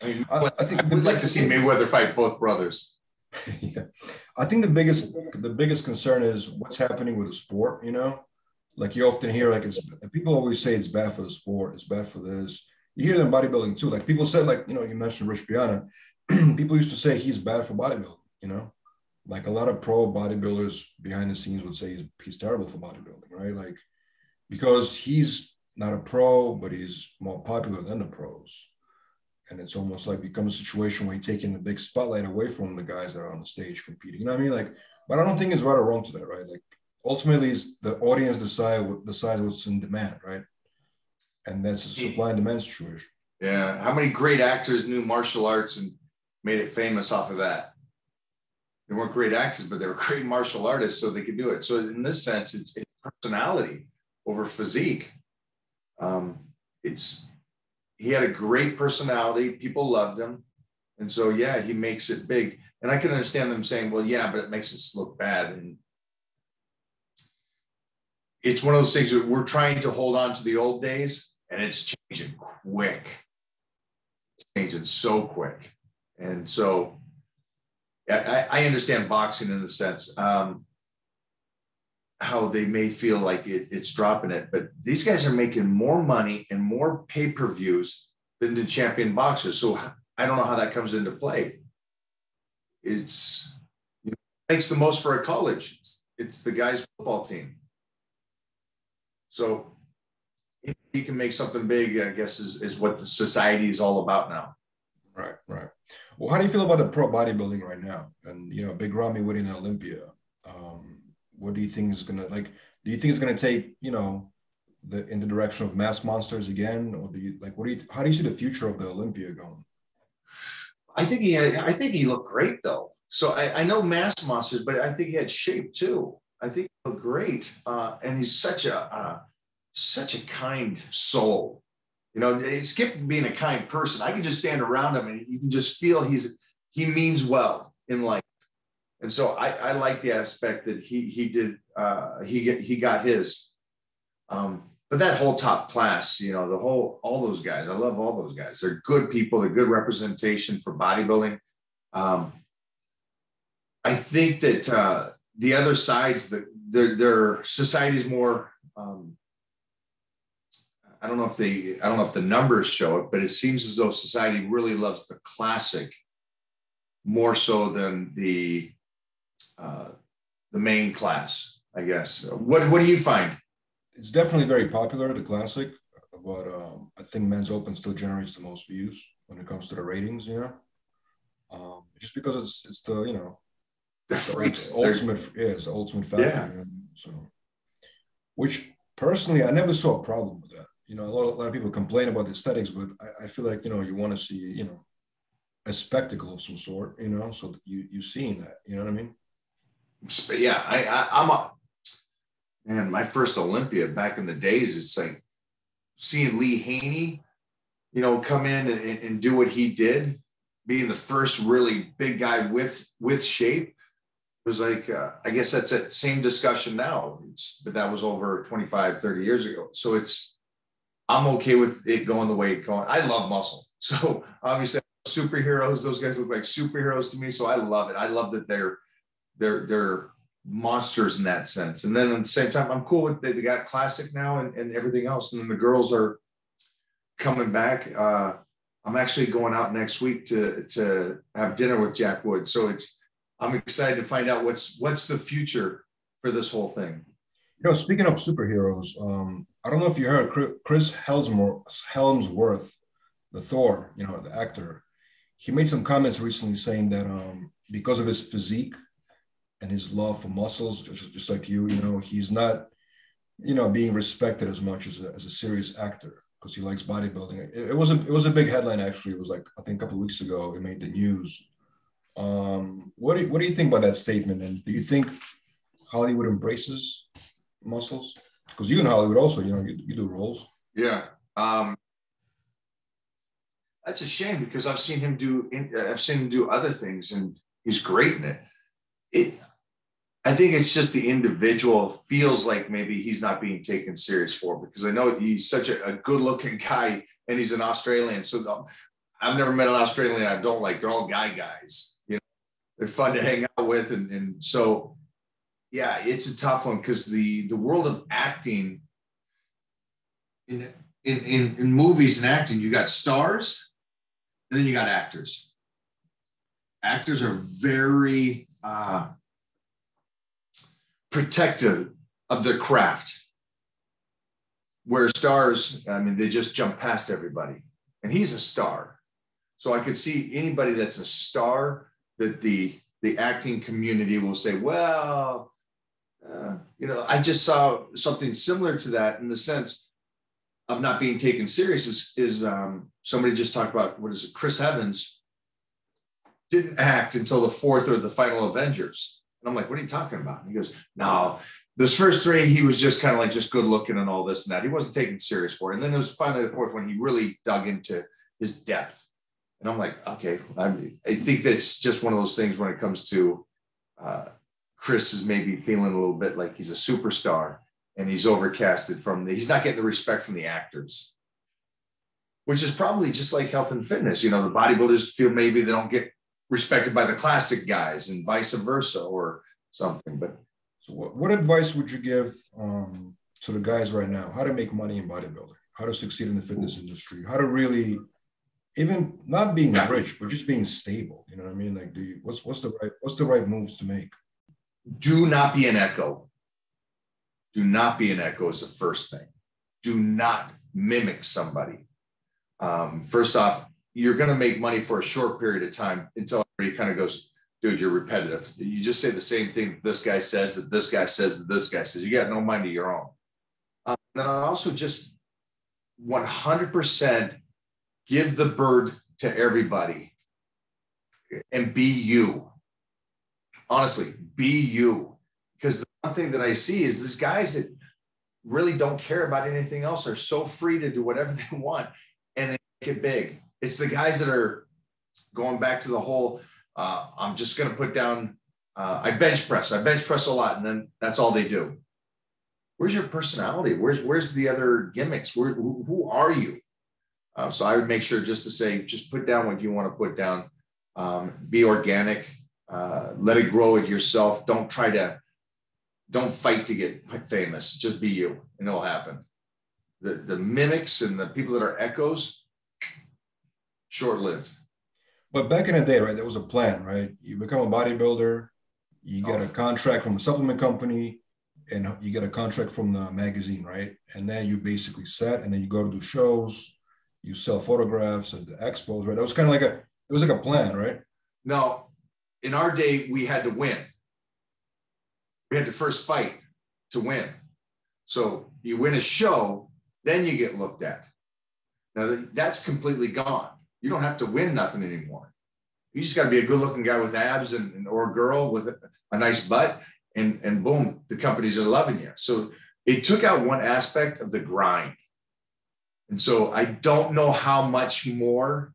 I mean, I think we'd like to see Mayweather fight both brothers. Yeah. I think the biggest concern is what's happening with the sport, you know? Like you often hear, like people always say it's bad for the sport, it's bad for this. You hear it in bodybuilding too. Like people said, like, you know, you mentioned Rich Piana. People used to say he's bad for bodybuilding, you know? Like a lot of pro bodybuilders behind the scenes would say he's terrible for bodybuilding, right? Like, because he's not a pro, but he's more popular than the pros. And it's almost like becomes a situation where you're taking the big spotlight away from the guys that are on the stage competing. You know what I mean? Like, but I don't think it's right or wrong to that, right? Like, ultimately, it's the audience decides what's in demand, right? And that's a supply and demand situation. Yeah. How many great actors knew martial arts and made it famous off of that? They weren't great actors, but they were great martial artists, so they could do it. So in this sense, it's personality over physique. He had a great personality. People loved him. And so, yeah, he makes it big. And I can understand them saying, well, yeah, but it makes us look bad. And it's one of those things that we're trying to hold on to the old days, and it's changing quick. It's changing so quick. And so I understand boxing in the sense how they may feel like it's dropping it, but these guys are making more money and more pay-per-views than the champion boxers. So I don't know how that comes into play. It's, you know, it makes the most for a college. It's the guy's football team. So if you can make something big, I guess is what the society is all about now. Right. Well, how do you feel about the pro bodybuilding right now? And, you know, Big Ramy winning Olympia. What do you think is gonna do you think it's gonna take, you know, in the direction of mass monsters again, or how do you see the future of the Olympia going? I think he looked great though. So I know mass monsters, but I think he had shape too. I think he looked great, and he's such a kind soul. You know, skip being a kind person. I can just stand around him and you can just feel he means well in life. And so I like the aspect that he got his. But that whole top class, you know, all those guys, I love all those guys. They're good people. They're good representation for bodybuilding. I think that the other sides, their society is more. I don't know if the numbers show it, but it seems as though society really loves the classic more so than the main class, I guess. What do you find? It's definitely very popular, the classic, but I think Men's Open still generates the most views when it comes to the ratings, you know, just because it's the, you know, the freaks, it's the ultimate factor. Yeah. You know? So, which personally, I never saw a problem with that. You know, a lot of people complain about the aesthetics, but I feel like, you know, you want to see, you know, a spectacle of some sort, you know, so that you seeing that, you know what I mean? Yeah, man, my first Olympia back in the days, it's like seeing Lee Haney, you know, come in and do what he did, being the first really big guy with shape. was like, I guess that's that same discussion now. But that was over 25, 30 years ago. So I'm okay with it going the way it's going. I love muscle. So obviously superheroes, those guys look like superheroes to me. So I love it. I love that they're monsters in that sense. And then at the same time, I'm cool with they got classic now and everything else. And then the girls are coming back. I'm actually going out next week to have dinner with Jack Wood. So I'm excited to find out what's the future for this whole thing. Speaking of superheroes, I don't know if you heard Chris Helmsworth, the Thor, the actor. He made some comments recently saying that because of his physique and his love for muscles, just like you, he's not, being respected as much as a serious actor because he likes bodybuilding. It was a big headline actually. It was like I think a couple of weeks ago. It made the news. What do you think about that statement? And do you think Hollywood embraces muscles? Because you in Hollywood also, you do roles. Yeah. That's a shame because I've seen him do other things and he's great in it. I think it's just the individual feels like maybe he's not being taken serious for, because I know he's such a good looking guy and he's an Australian. So I've never met an Australian I don't like. They're all guys, they're fun to hang out with. And so, yeah, it's a tough one because the world of acting in movies and acting, you got stars and then you got actors. Actors are very protective of their craft, where stars, they just jump past everybody. And he's a star. So I could see anybody that's a star that the acting community will say, well, I just saw something similar to that in the sense of not being taken serious is somebody just talked about, Chris Evans didn't act until the fourth or the final Avengers. And I'm like, what are you talking about? And he goes, no, this first three, he was just kind of like just good looking and all this and that. He wasn't taken serious for it. And then it was finally the fourth one, he really dug into his depth. And I'm like, okay, I think that's just one of those things when it comes to Chris is maybe feeling a little bit like he's a superstar and he's overcasted he's not getting the respect from the actors, which is probably just like health and fitness. The bodybuilders feel maybe they don't get respected by the classic guys and vice versa or something. But so what advice would you give to the guys right now? How to make money in bodybuilding, how to succeed in the fitness industry, how to really, even not being rich, but just being stable. You know what I mean? Like, what's the right moves to make? Do not be an echo. Do not be an echo is the first thing. Do not mimic somebody. First off, you're going to make money for a short period of time until everybody kind of goes, dude, you're repetitive. You just say the same thing this guy says, that this guy says, that this guy says. You got no mind of your own. Then I also just 100% give the bird to everybody and be you. Honestly, be you. Because the one thing that I see is these guys that really don't care about anything else are so free to do whatever they want and they make it big. It's the guys that are going back to the whole, I'm just going to put down, I bench press a lot. And then that's all they do. Where's your personality? Where's the other gimmicks? Who are you? So I would make sure just to say, just put down what you want to put down. Be organic. Let it grow it yourself. Don't fight to get famous. Just be you and it'll happen. The mimics and the people that are echoes, short-lived. But back in the day, right, there was a plan, right? You become a bodybuilder, you get a contract from a supplement company, and you get a contract from the magazine, right? And then you basically set, and then you go to do shows, you sell photographs at the expos, right? It was kind of like it was like a plan, right? No, in our day, we had to win. We had to first fight to win. So you win a show, then you get looked at. Now that's completely gone. You don't have to win nothing anymore. You just got to be a good looking guy with abs or a girl with a nice butt and boom, the companies are loving you. So it took out one aspect of the grind. And so I don't know how much more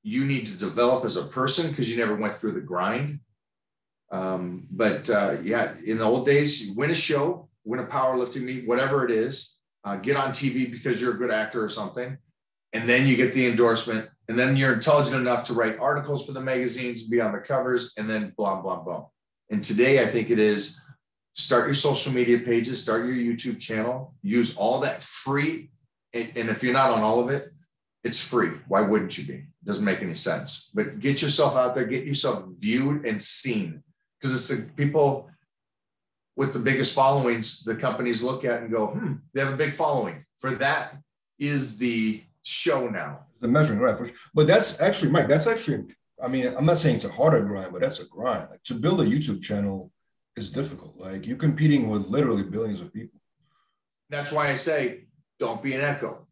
you need to develop as a person because you never went through the grind. Yeah, in the old days, you win a show, win a powerlifting meet, whatever it is, get on TV because you're a good actor or something. And then you get the endorsement. And then you're intelligent enough to write articles for the magazines, be on the covers, and then blah, blah, blah. And today I think it is start your social media pages, start your YouTube channel, use all that free. And if you're not on all of it, it's free. Why wouldn't you be? It doesn't make any sense. But get yourself out there, get yourself viewed and seen. Because it's the people with the biggest followings the companies look at and go, they have a big following. For that is the show now. The measuring, right? But that's actually, Mike, that's actually, I mean, I'm not saying it's a harder grind, but that's a grind. Like, to build a YouTube channel is difficult. Like, you're competing with literally billions of people. That's why I say, don't be an echo.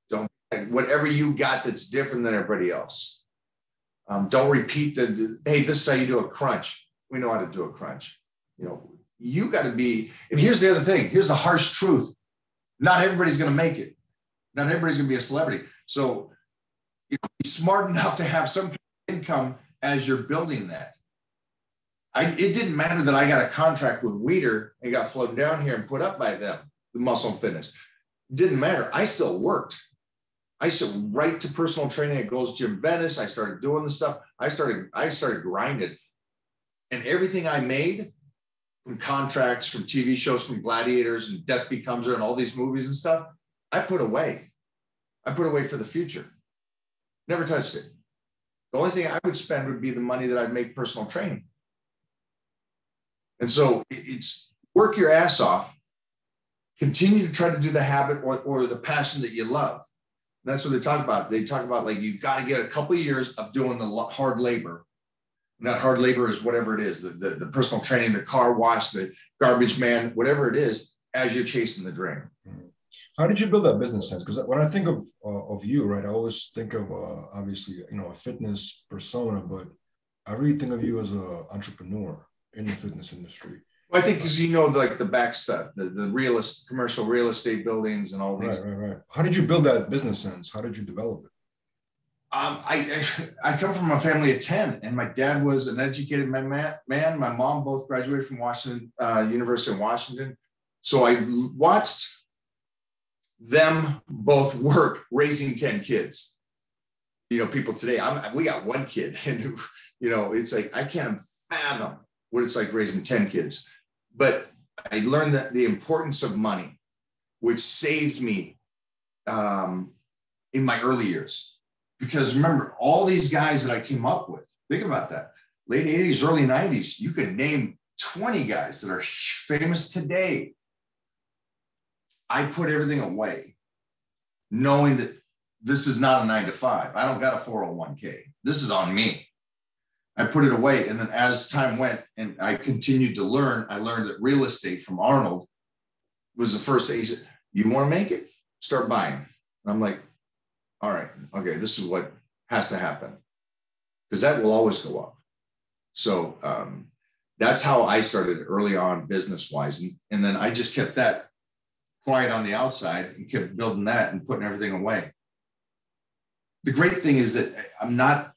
Don't, whatever you got that's different than everybody else. Don't repeat hey, this is how you do a crunch. We know how to do a crunch. You know, you got to be, and here's the other thing. Here's the harsh truth. Not everybody's going to make it. Not everybody's going to be a celebrity. So, you know, be smart enough to have some kind of income as you're building that. It didn't matter that I got a contract with Weider and got flown down here and put up by them, the Muscle and Fitness. It didn't matter. I still worked. I still right to personal training at Gold's Gym Venice. I started doing the stuff. I started grinding. And everything I made from contracts, from TV shows, from Gladiators and Death Becomes Her and all these movies and stuff, I put away. I put away for the future. Never touched it. The only thing I would spend would be the money that I'd make personal training. And so it's work your ass off, continue to try to do the habit or the passion that you love. And that's what they talk about. They talk about, like, you've got to get a couple of years of doing the hard labor. And that hard labor is whatever it is, the personal training, the car wash, the garbage man, whatever it is, as you're chasing the dream. How did you build that business sense? Because when I think of you, right, I always think of obviously, you know, a fitness persona, but I really think of you as an entrepreneur in the fitness industry. Well, I think because you know, like the back stuff, the commercial real estate buildings and all these. Right. How did you build that business sense? How did you develop it? I come from a family of 10, and my dad was an educated man. My mom both graduated from Washington, University of Washington. So I watched them both work raising 10 kids. You know, people today, we got one kid, and, you know, it's like, I can't fathom what it's like raising 10 kids. But I learned that the importance of money, which saved me in my early years. Because remember, all these guys that I came up with, think about that, late 80s, early 90s, you could name 20 guys that are famous today. I put everything away, knowing that this is not a 9-to-5. I don't got a 401k. This is on me. I put it away. And then as time went and I continued to learn, I learned that real estate from Arnold was the first thing. He said, you want to make it? Start buying. And I'm like, all right, okay, this is what has to happen, because that will always go up. So that's how I started early on business-wise. And then I just kept that quiet on the outside and kept building that and putting everything away. The great thing is that I'm not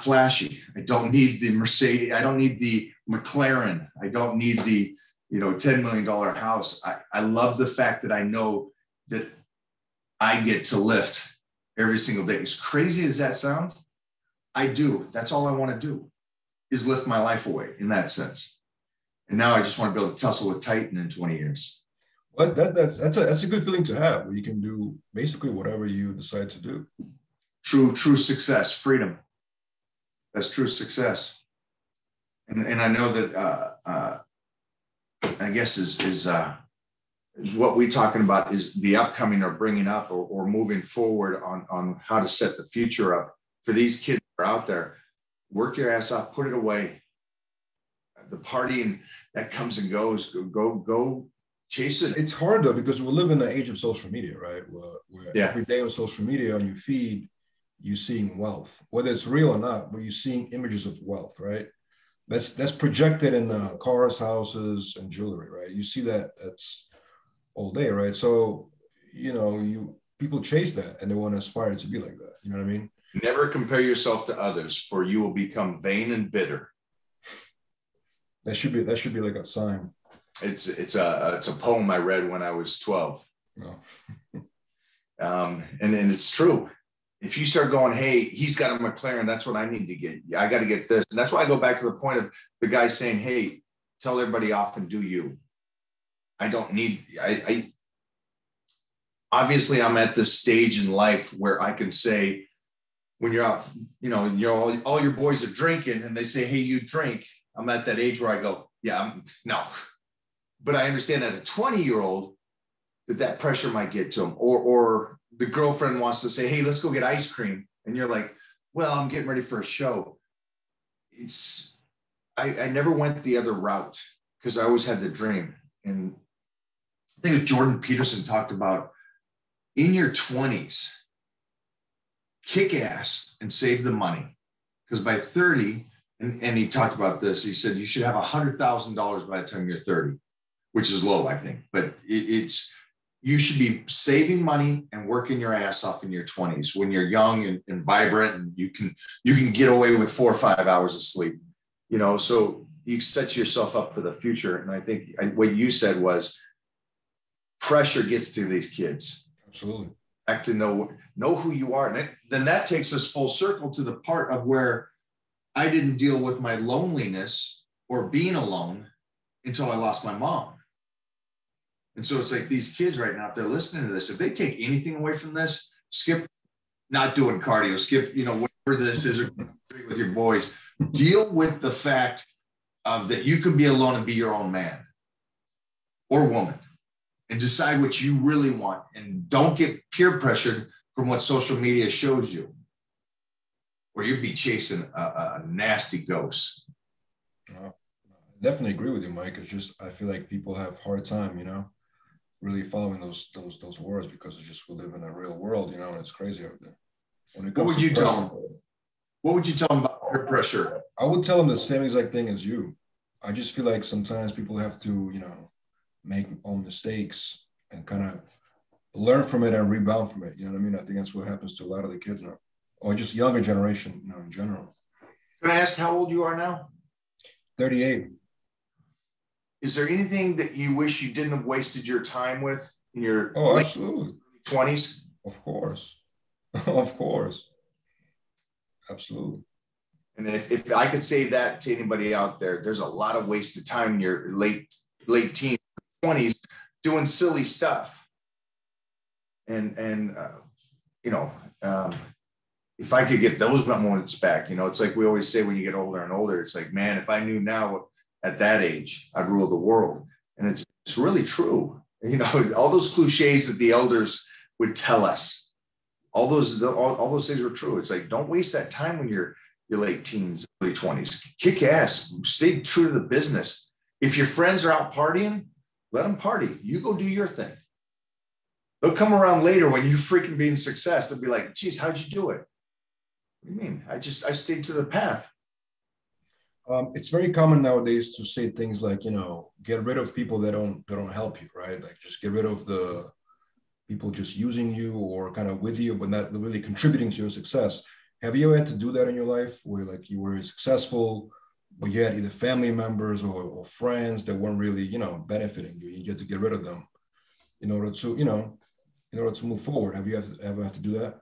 flashy. I don't need the Mercedes. I don't need the McLaren. I don't need the, you know, $10 million house. I love the fact that I know that I get to lift every single day. As crazy as that sounds, I do. That's all I want to do, is lift my life away in that sense. And now I just want to be able to tussle with Titan in 20 years. Well, that's a good feeling to have, where you can do basically whatever you decide to do. True success, freedom. That's true success. And I know that I guess is what we're talking about is the upcoming or bringing up or moving forward on how to set the future up for these kids that are out there. Work your ass off, put it away. The partying that comes and goes, go chase it. It's hard though, because we live in the age of social media, right? Where every day on social media, on your feed, you're seeing wealth, whether it's real or not, but you're seeing images of wealth, right? That's projected in cars, houses, and jewelry, right? You see that's all day, right? So, you know, people chase that and they want to aspire to be like that. You know what I mean? Never compare yourself to others, for you will become vain and bitter. That should be like a sign. It's a poem I read when I was 12. No. And it's true. If you start going, hey, he's got a McLaren, that's what I need to get. I got to get this. And that's why I go back to the point of the guy saying, hey, tell everybody off and do you. I don't need, I obviously I'm at this stage in life where I can say, when you're out, all your boys are drinking and they say, hey, you drink. I'm at that age where I go, yeah, no. But I understand that a 20-year-old that pressure might get to him, or the girlfriend wants to say, hey, let's go get ice cream. And you're like, well, I'm getting ready for a show. I never went the other route because I always had the dream. And I think if Jordan Peterson talked about in your 20s, kick ass and save the money. Because by 30, and he talked about this, he said you should have $100,000 by the time you're 30, which is low, I think. But you should be saving money and working your ass off in your 20s when you're young and vibrant, and you can get away with 4 or 5 hours of sleep. So you set yourself up for the future. And I think what you said was pressure gets to these kids. Absolutely. Back to know who you are. And then that takes us full circle to the part of where I didn't deal with my loneliness or being alone until I lost my mom. And so it's like these kids right now, if they're listening to this, if they take anything away from this, skip not doing cardio, skip, whatever this is, or with your boys, deal with the fact of that you can be alone and be your own man or woman and decide what you really want. And don't get peer pressured from what social media shows you, or you'd be chasing a nasty ghost. I definitely agree with you, Mike. It's just, I feel like people have a hard time, really following those words, because it's just, we live in a real world, and it's crazy out there. What would you tell them? What would you tell them about peer pressure? I would tell them the same exact thing as you. I just feel like sometimes people have to, make own mistakes and kind of learn from it and rebound from it. You know what I mean? I think that's what happens to a lot of the kids now, or just younger generation, in general. Can I ask how old you are now? 38. Is there anything that you wish you didn't have wasted your time with in your absolutely 20s? Of course. Of course. Absolutely. And if I could say that to anybody out there, there's a lot of wasted time in your late teens, 20s, doing silly stuff. And if I could get those moments back, it's like we always say when you get older and older, it's like, man, if I knew now at that age, I'd rule the world. And it's really true. All those cliches that the elders would tell us, all those things were true. It's like, don't waste that time when you're your late teens, early 20s. Kick ass, stay true to the business. If your friends are out partying, let them party. You go do your thing. They'll come around later when you freaking be in success. They'll be like, geez, how'd you do it? What do you mean? I stayed to the path. It's very common nowadays to say things like, get rid of people that don't help you, right? Like, just get rid of the people just using you or kind of with you, but not really contributing to your success. Have you ever had to do that in your life where, like, you were successful, but you had either family members or friends that weren't really, benefiting you? You had to get rid of them in order to move forward. Have you ever had to do that?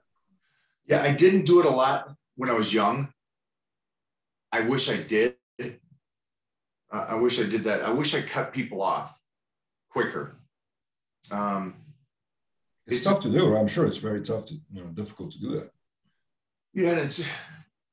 Yeah, I didn't do it a lot when I was young. I wish I did. I wish I did that. I wish I cut people off quicker. It's tough to do. I'm sure it's very tough to, difficult to do that. Yeah, and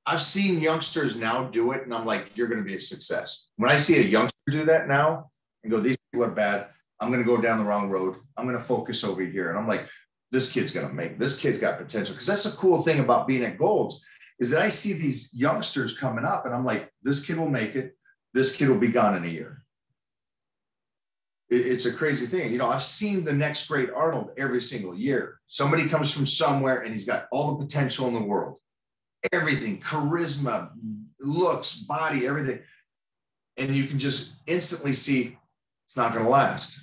I've seen youngsters now do it, and I'm like, you're going to be a success. When I see a youngster do that now and go, these people are bad, I'm going to go down the wrong road. I'm going to focus over here. And I'm like, this kid's got potential. Because that's the cool thing about being at Gold's, is that I see these youngsters coming up and I'm like, this kid will make it. This kid will be gone in a year. It's a crazy thing. I've seen the next great Arnold every single year. Somebody comes from somewhere and he's got all the potential in the world. Everything, charisma, looks, body, everything. And you can just instantly see it's not going to last.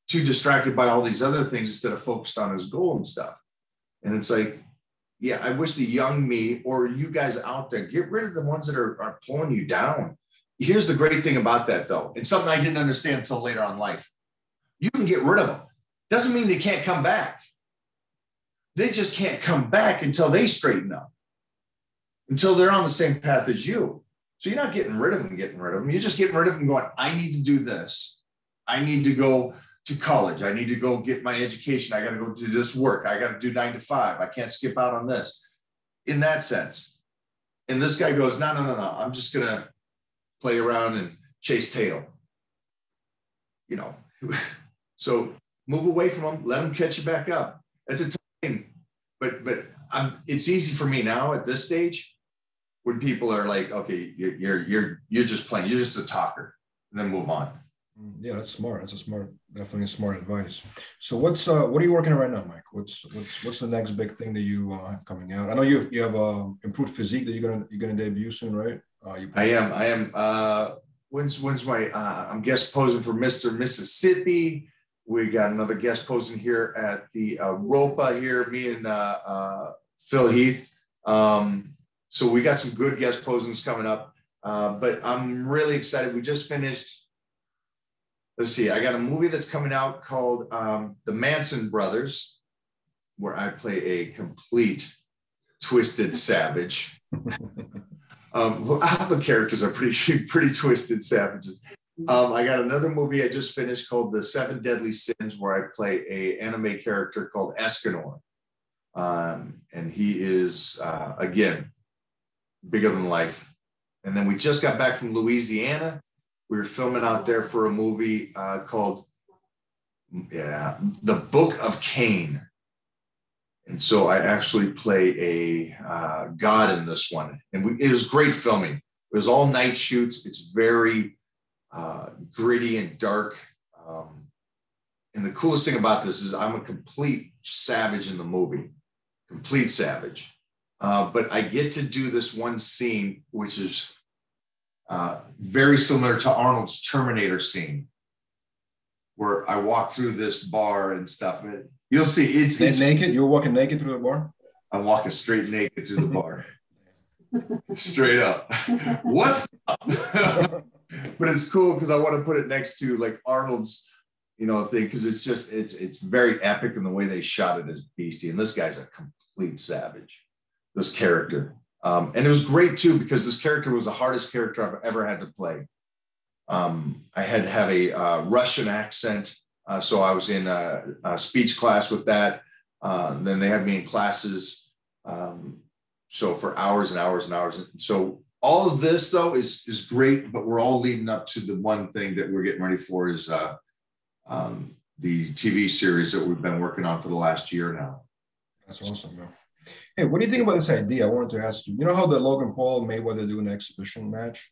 Too distracted by all these other things instead of focused on his goal and stuff. And it's like, yeah, I wish the young me or you guys out there, get rid of the ones that are pulling you down. here's the great thing about that, though. It's something I didn't understand until later on in life. You can get rid of them. Doesn't mean they can't come back. They just can't come back until they straighten up, until they're on the same path as you. So you're not getting rid of them. You're just getting rid of them going, I need to do this. I need to go to college. I need to go get my education. I got to go do this work. I got to do 9 to 5. I can't skip out on this. In that sense. And this guy goes, no. I'm just going to play around and chase tail. You know, so move away from them. Let them catch you back up. It's a tough thing. But it's easy for me now at this stage when people are like, okay, you're just playing. You're just a talker. And then move on. Yeah, that's smart. That's definitely smart advice. So what are you working on right now, Mike? What's the next big thing that you have coming out? I know you have improved physique that you're gonna debut soon, right? I am. When's my I'm guest posing for Mr. Mississippi. We got another guest posing here at the Ropa here, me and Phil Heath. So we got some good guest posings coming up. But I'm really excited. We just finished. Let's see, I got a movie that's coming out called The Manson Brothers, where I play a complete twisted savage. All the characters are pretty twisted savages. I got another movie I just finished called The Seven Deadly Sins, where I play a anime character called Escanor. And he is, again, bigger than life. And then we just got back from Louisiana. We were filming out there for a movie called The Book of Cain. And so I actually play a god in this one. And it was great filming. It was all night shoots. It's very gritty and dark. And the coolest thing about this is I'm a complete savage in the movie. Complete savage. But I get to do this one scene, which is very similar to Arnold's Terminator scene, where I walk through this bar and stuff. You'll see it's naked. You're walking naked through the bar. I'm walking straight naked through the bar, straight up. What's up? But it's cool because I want to put it next to like Arnold's, thing, because it's very epic in the way they shot it as beastie. And this guy's a complete savage. This character. And it was great too, because this character was the hardest character I've ever had to play. I had to have a Russian accent. So I was in a speech class with that. Then they had me in classes. So for hours and hours and hours. So all of this though is great, but we're all leading up to the one thing that we're getting ready for is the TV series that we've been working on for the last year now. That's awesome, man. Hey, what do you think about this idea? I wanted to ask you, how the Logan Paul Mayweather do an exhibition match?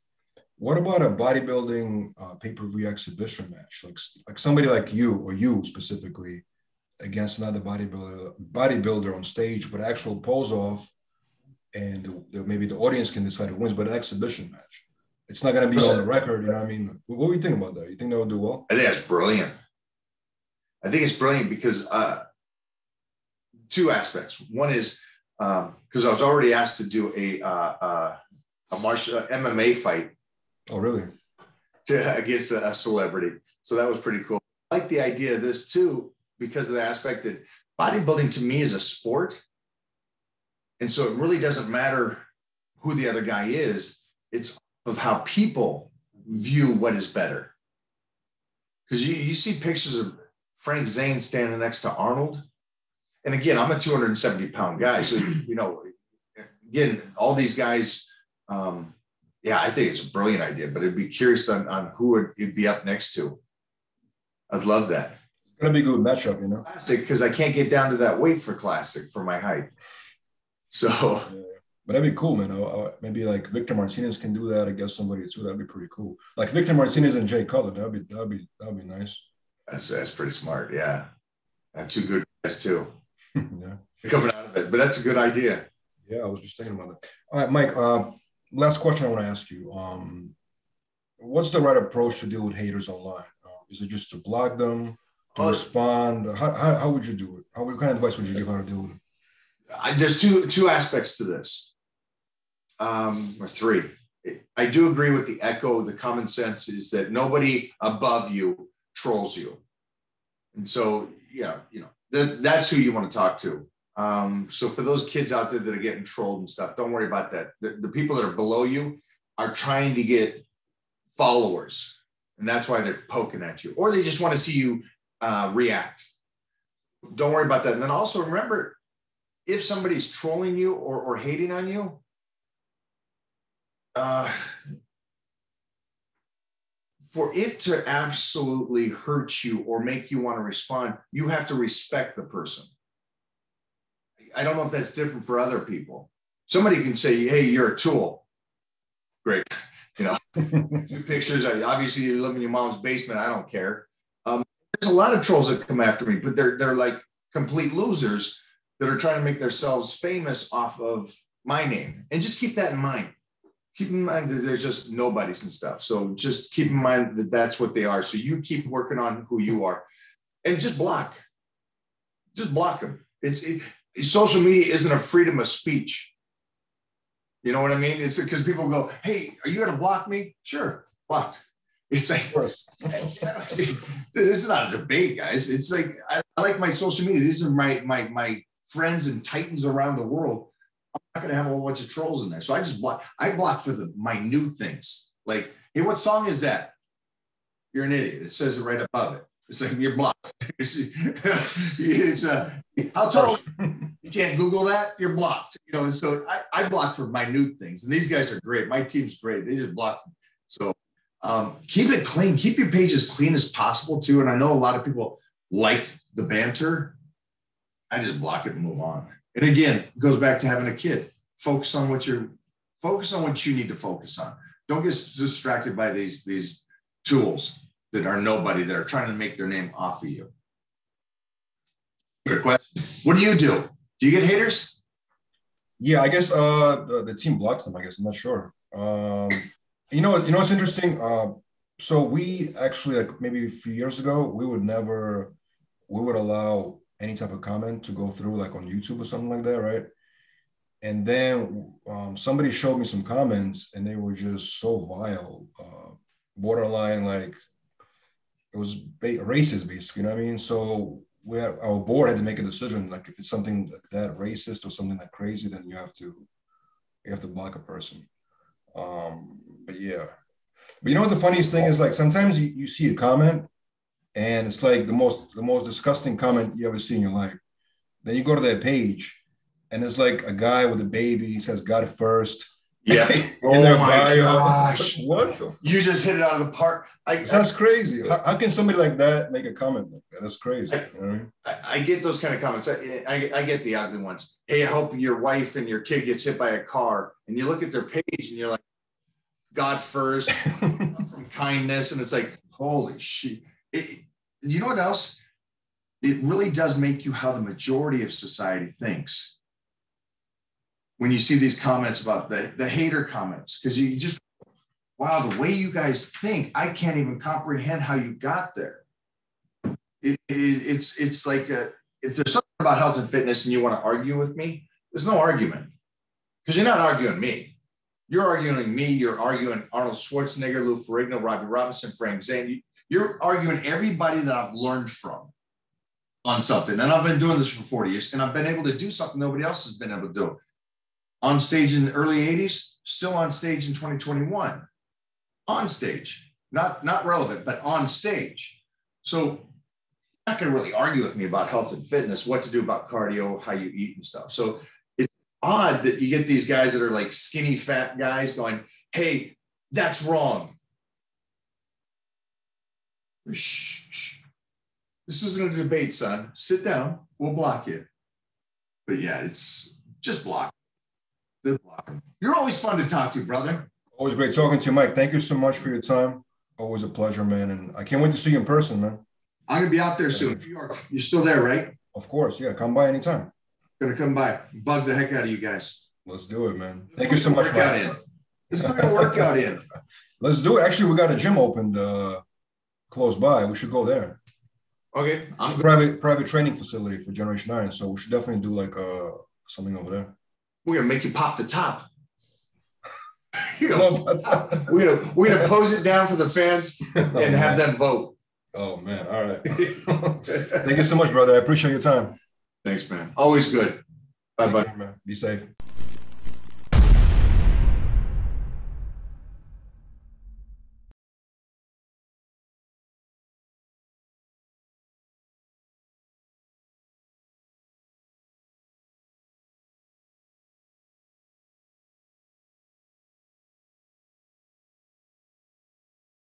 What about a bodybuilding pay-per-view exhibition match? Like somebody like you, or you specifically, against another bodybuilder on stage, but actual pose off, and maybe the audience can decide who wins, but an exhibition match. It's not going to be on the record, you know what I mean? What do you think about that? You think that would do well? I think that's brilliant. I think it's brilliant because two aspects. One is because I was already asked to do a martial MMA fight. Oh, really? Against a celebrity. So that was pretty cool. I like the idea of this too, because of the aspect that bodybuilding to me is a sport. And so it really doesn't matter who the other guy is. It's of how people view what is better. Because you see pictures of Frank Zane standing next to Arnold. And again, I'm a 270-pound guy. So, again, all these guys, I think it's a brilliant idea, but I'd be curious on who it'd be up next to. I'd love that. It's going to be a good matchup, Classic, because I can't get down to that weight for classic for my height. So. Yeah. But that'd be cool, man. Maybe like Victor Martinez can do that against somebody too. That'd be pretty cool. Like Victor Martinez and Jay Cutler. That'd be nice. That's pretty smart. Yeah. And two good guys too. Yeah. Coming out of it. But that's a good idea. Yeah, I was just thinking about that. All right, Mike. Last question I want to ask you. What's the right approach to deal with haters online? Is it just to block them, to respond? How would you do it? What kind of advice would you give how to deal with it? There's two aspects to this, or three. I do agree with the echo. The common sense is that nobody above you trolls you. And so, yeah, that's who you want to talk to. So for those kids out there that are getting trolled and stuff, don't worry about that. The people that are below you are trying to get followers, and that's why they're poking at you, or they just want to see you react. Don't worry about that. And then also remember, if somebody's trolling you or hating on you, for it to absolutely hurt you or make you want to respond, you have to respect the person. I don't know if that's different for other people. Somebody can say, hey, you're a tool. Great. Two pictures. Obviously, you live in your mom's basement. I don't care. There's a lot of trolls that come after me, but they're like complete losers that are trying to make themselves famous off of my name. And just keep that in mind. Keep in mind that they're just nobodies and stuff. So just keep in mind that that's what they are. So you keep working on who you are, and just block them. Social media isn't a freedom of speech. You know what I mean? It's because people go, hey, are you going to block me? Sure, blocked. It's like, this is not a debate, guys. It's like, I like my social media. These are my friends and titans around the world. I'm not going to have a whole bunch of trolls in there. So I just block. I block for the minute things. Like, hey, what song is that? You're an idiot. It says it right above it. It's like, you're blocked. How tall? You can't Google that. You're blocked. So I block for minute things. And these guys are great. My team's great. They just block. So keep it clean. Keep your page as clean as possible too. And I know a lot of people like the banter. I just block it and move on. And again, it goes back to having a kid. Focus on what you need to focus on. Don't get distracted by these tools that are nobody, that are trying to make their name off of you. Good question. What do? Do you get haters? Yeah, I guess the team blocks them. I guess I'm not sure. What's interesting. So we actually, like maybe a few years ago, we would allow any type of comment to go through, like on YouTube or something like that, right? And then somebody showed me some comments, and they were just so vile, borderline, like it was racist, basically. You know what I mean? So our board had to make a decision, like if it's something that racist or something that crazy, then you have to block a person. But yeah. But you know what the funniest thing is? Like sometimes you see a comment, and it's like the most disgusting comment you ever see in your life. Then you go to their page, and it's like a guy with a baby. He says, "God first." Yeah. In their bio. Gosh. What? You just hit it out of the park. That's crazy. How can somebody like that make a comment like that? That's crazy. I get those kind of comments. I get the ugly ones. Hey, I hope your wife and your kid gets hit by a car. And you look at their page, and you're like, God first, from kindness. And it's like, holy shit. You know what else? It really does make you how the majority of society thinks. When you see these comments about the hater comments, because you just, wow, the way you guys think, I can't even comprehend how you got there. It's like, if there's something about health and fitness and you want to argue with me, there's no argument, because you're not arguing me. You're arguing me. You're arguing Arnold Schwarzenegger, Lou Ferrigno, Robbie Robinson, Frank Zane. You're arguing everybody that I've learned from on something. And I've been doing this for 40 years, and I've been able to do something nobody else has been able to do. On stage in the early 80s, still on stage in 2021. On stage, not relevant, but on stage. So you're not going to really argue with me about health and fitness, what to do about cardio, how you eat and stuff. So it's odd that you get these guys that are like skinny, fat guys going, hey, that's wrong. Shh. This isn't a debate, son. Sit down. We'll block you. But yeah, it's just block. You're always fun to talk to, brother. Always great talking to you, Mike. Thank you so much for your time. Always a pleasure, man. And I can't wait to see you in person, man. I'm going to be out there soon. New York. You're still there, right? Of course. Yeah. Come by anytime. Going to come by. Bug the heck out of you guys. Let's do it, man. Thank you so much. Let's put a workout in. Let's do it. Actually, we got a gym opened close by. We should go there. Okay. It's a private training facility for Generation Iron. So we should definitely do like something over there. We're going to make you pop the top. We're gonna pose it down for the fans and have them vote. Oh man! All right. Thank you so much, brother. I appreciate your time. Thanks, man. Always good. Bye bye. Be safe.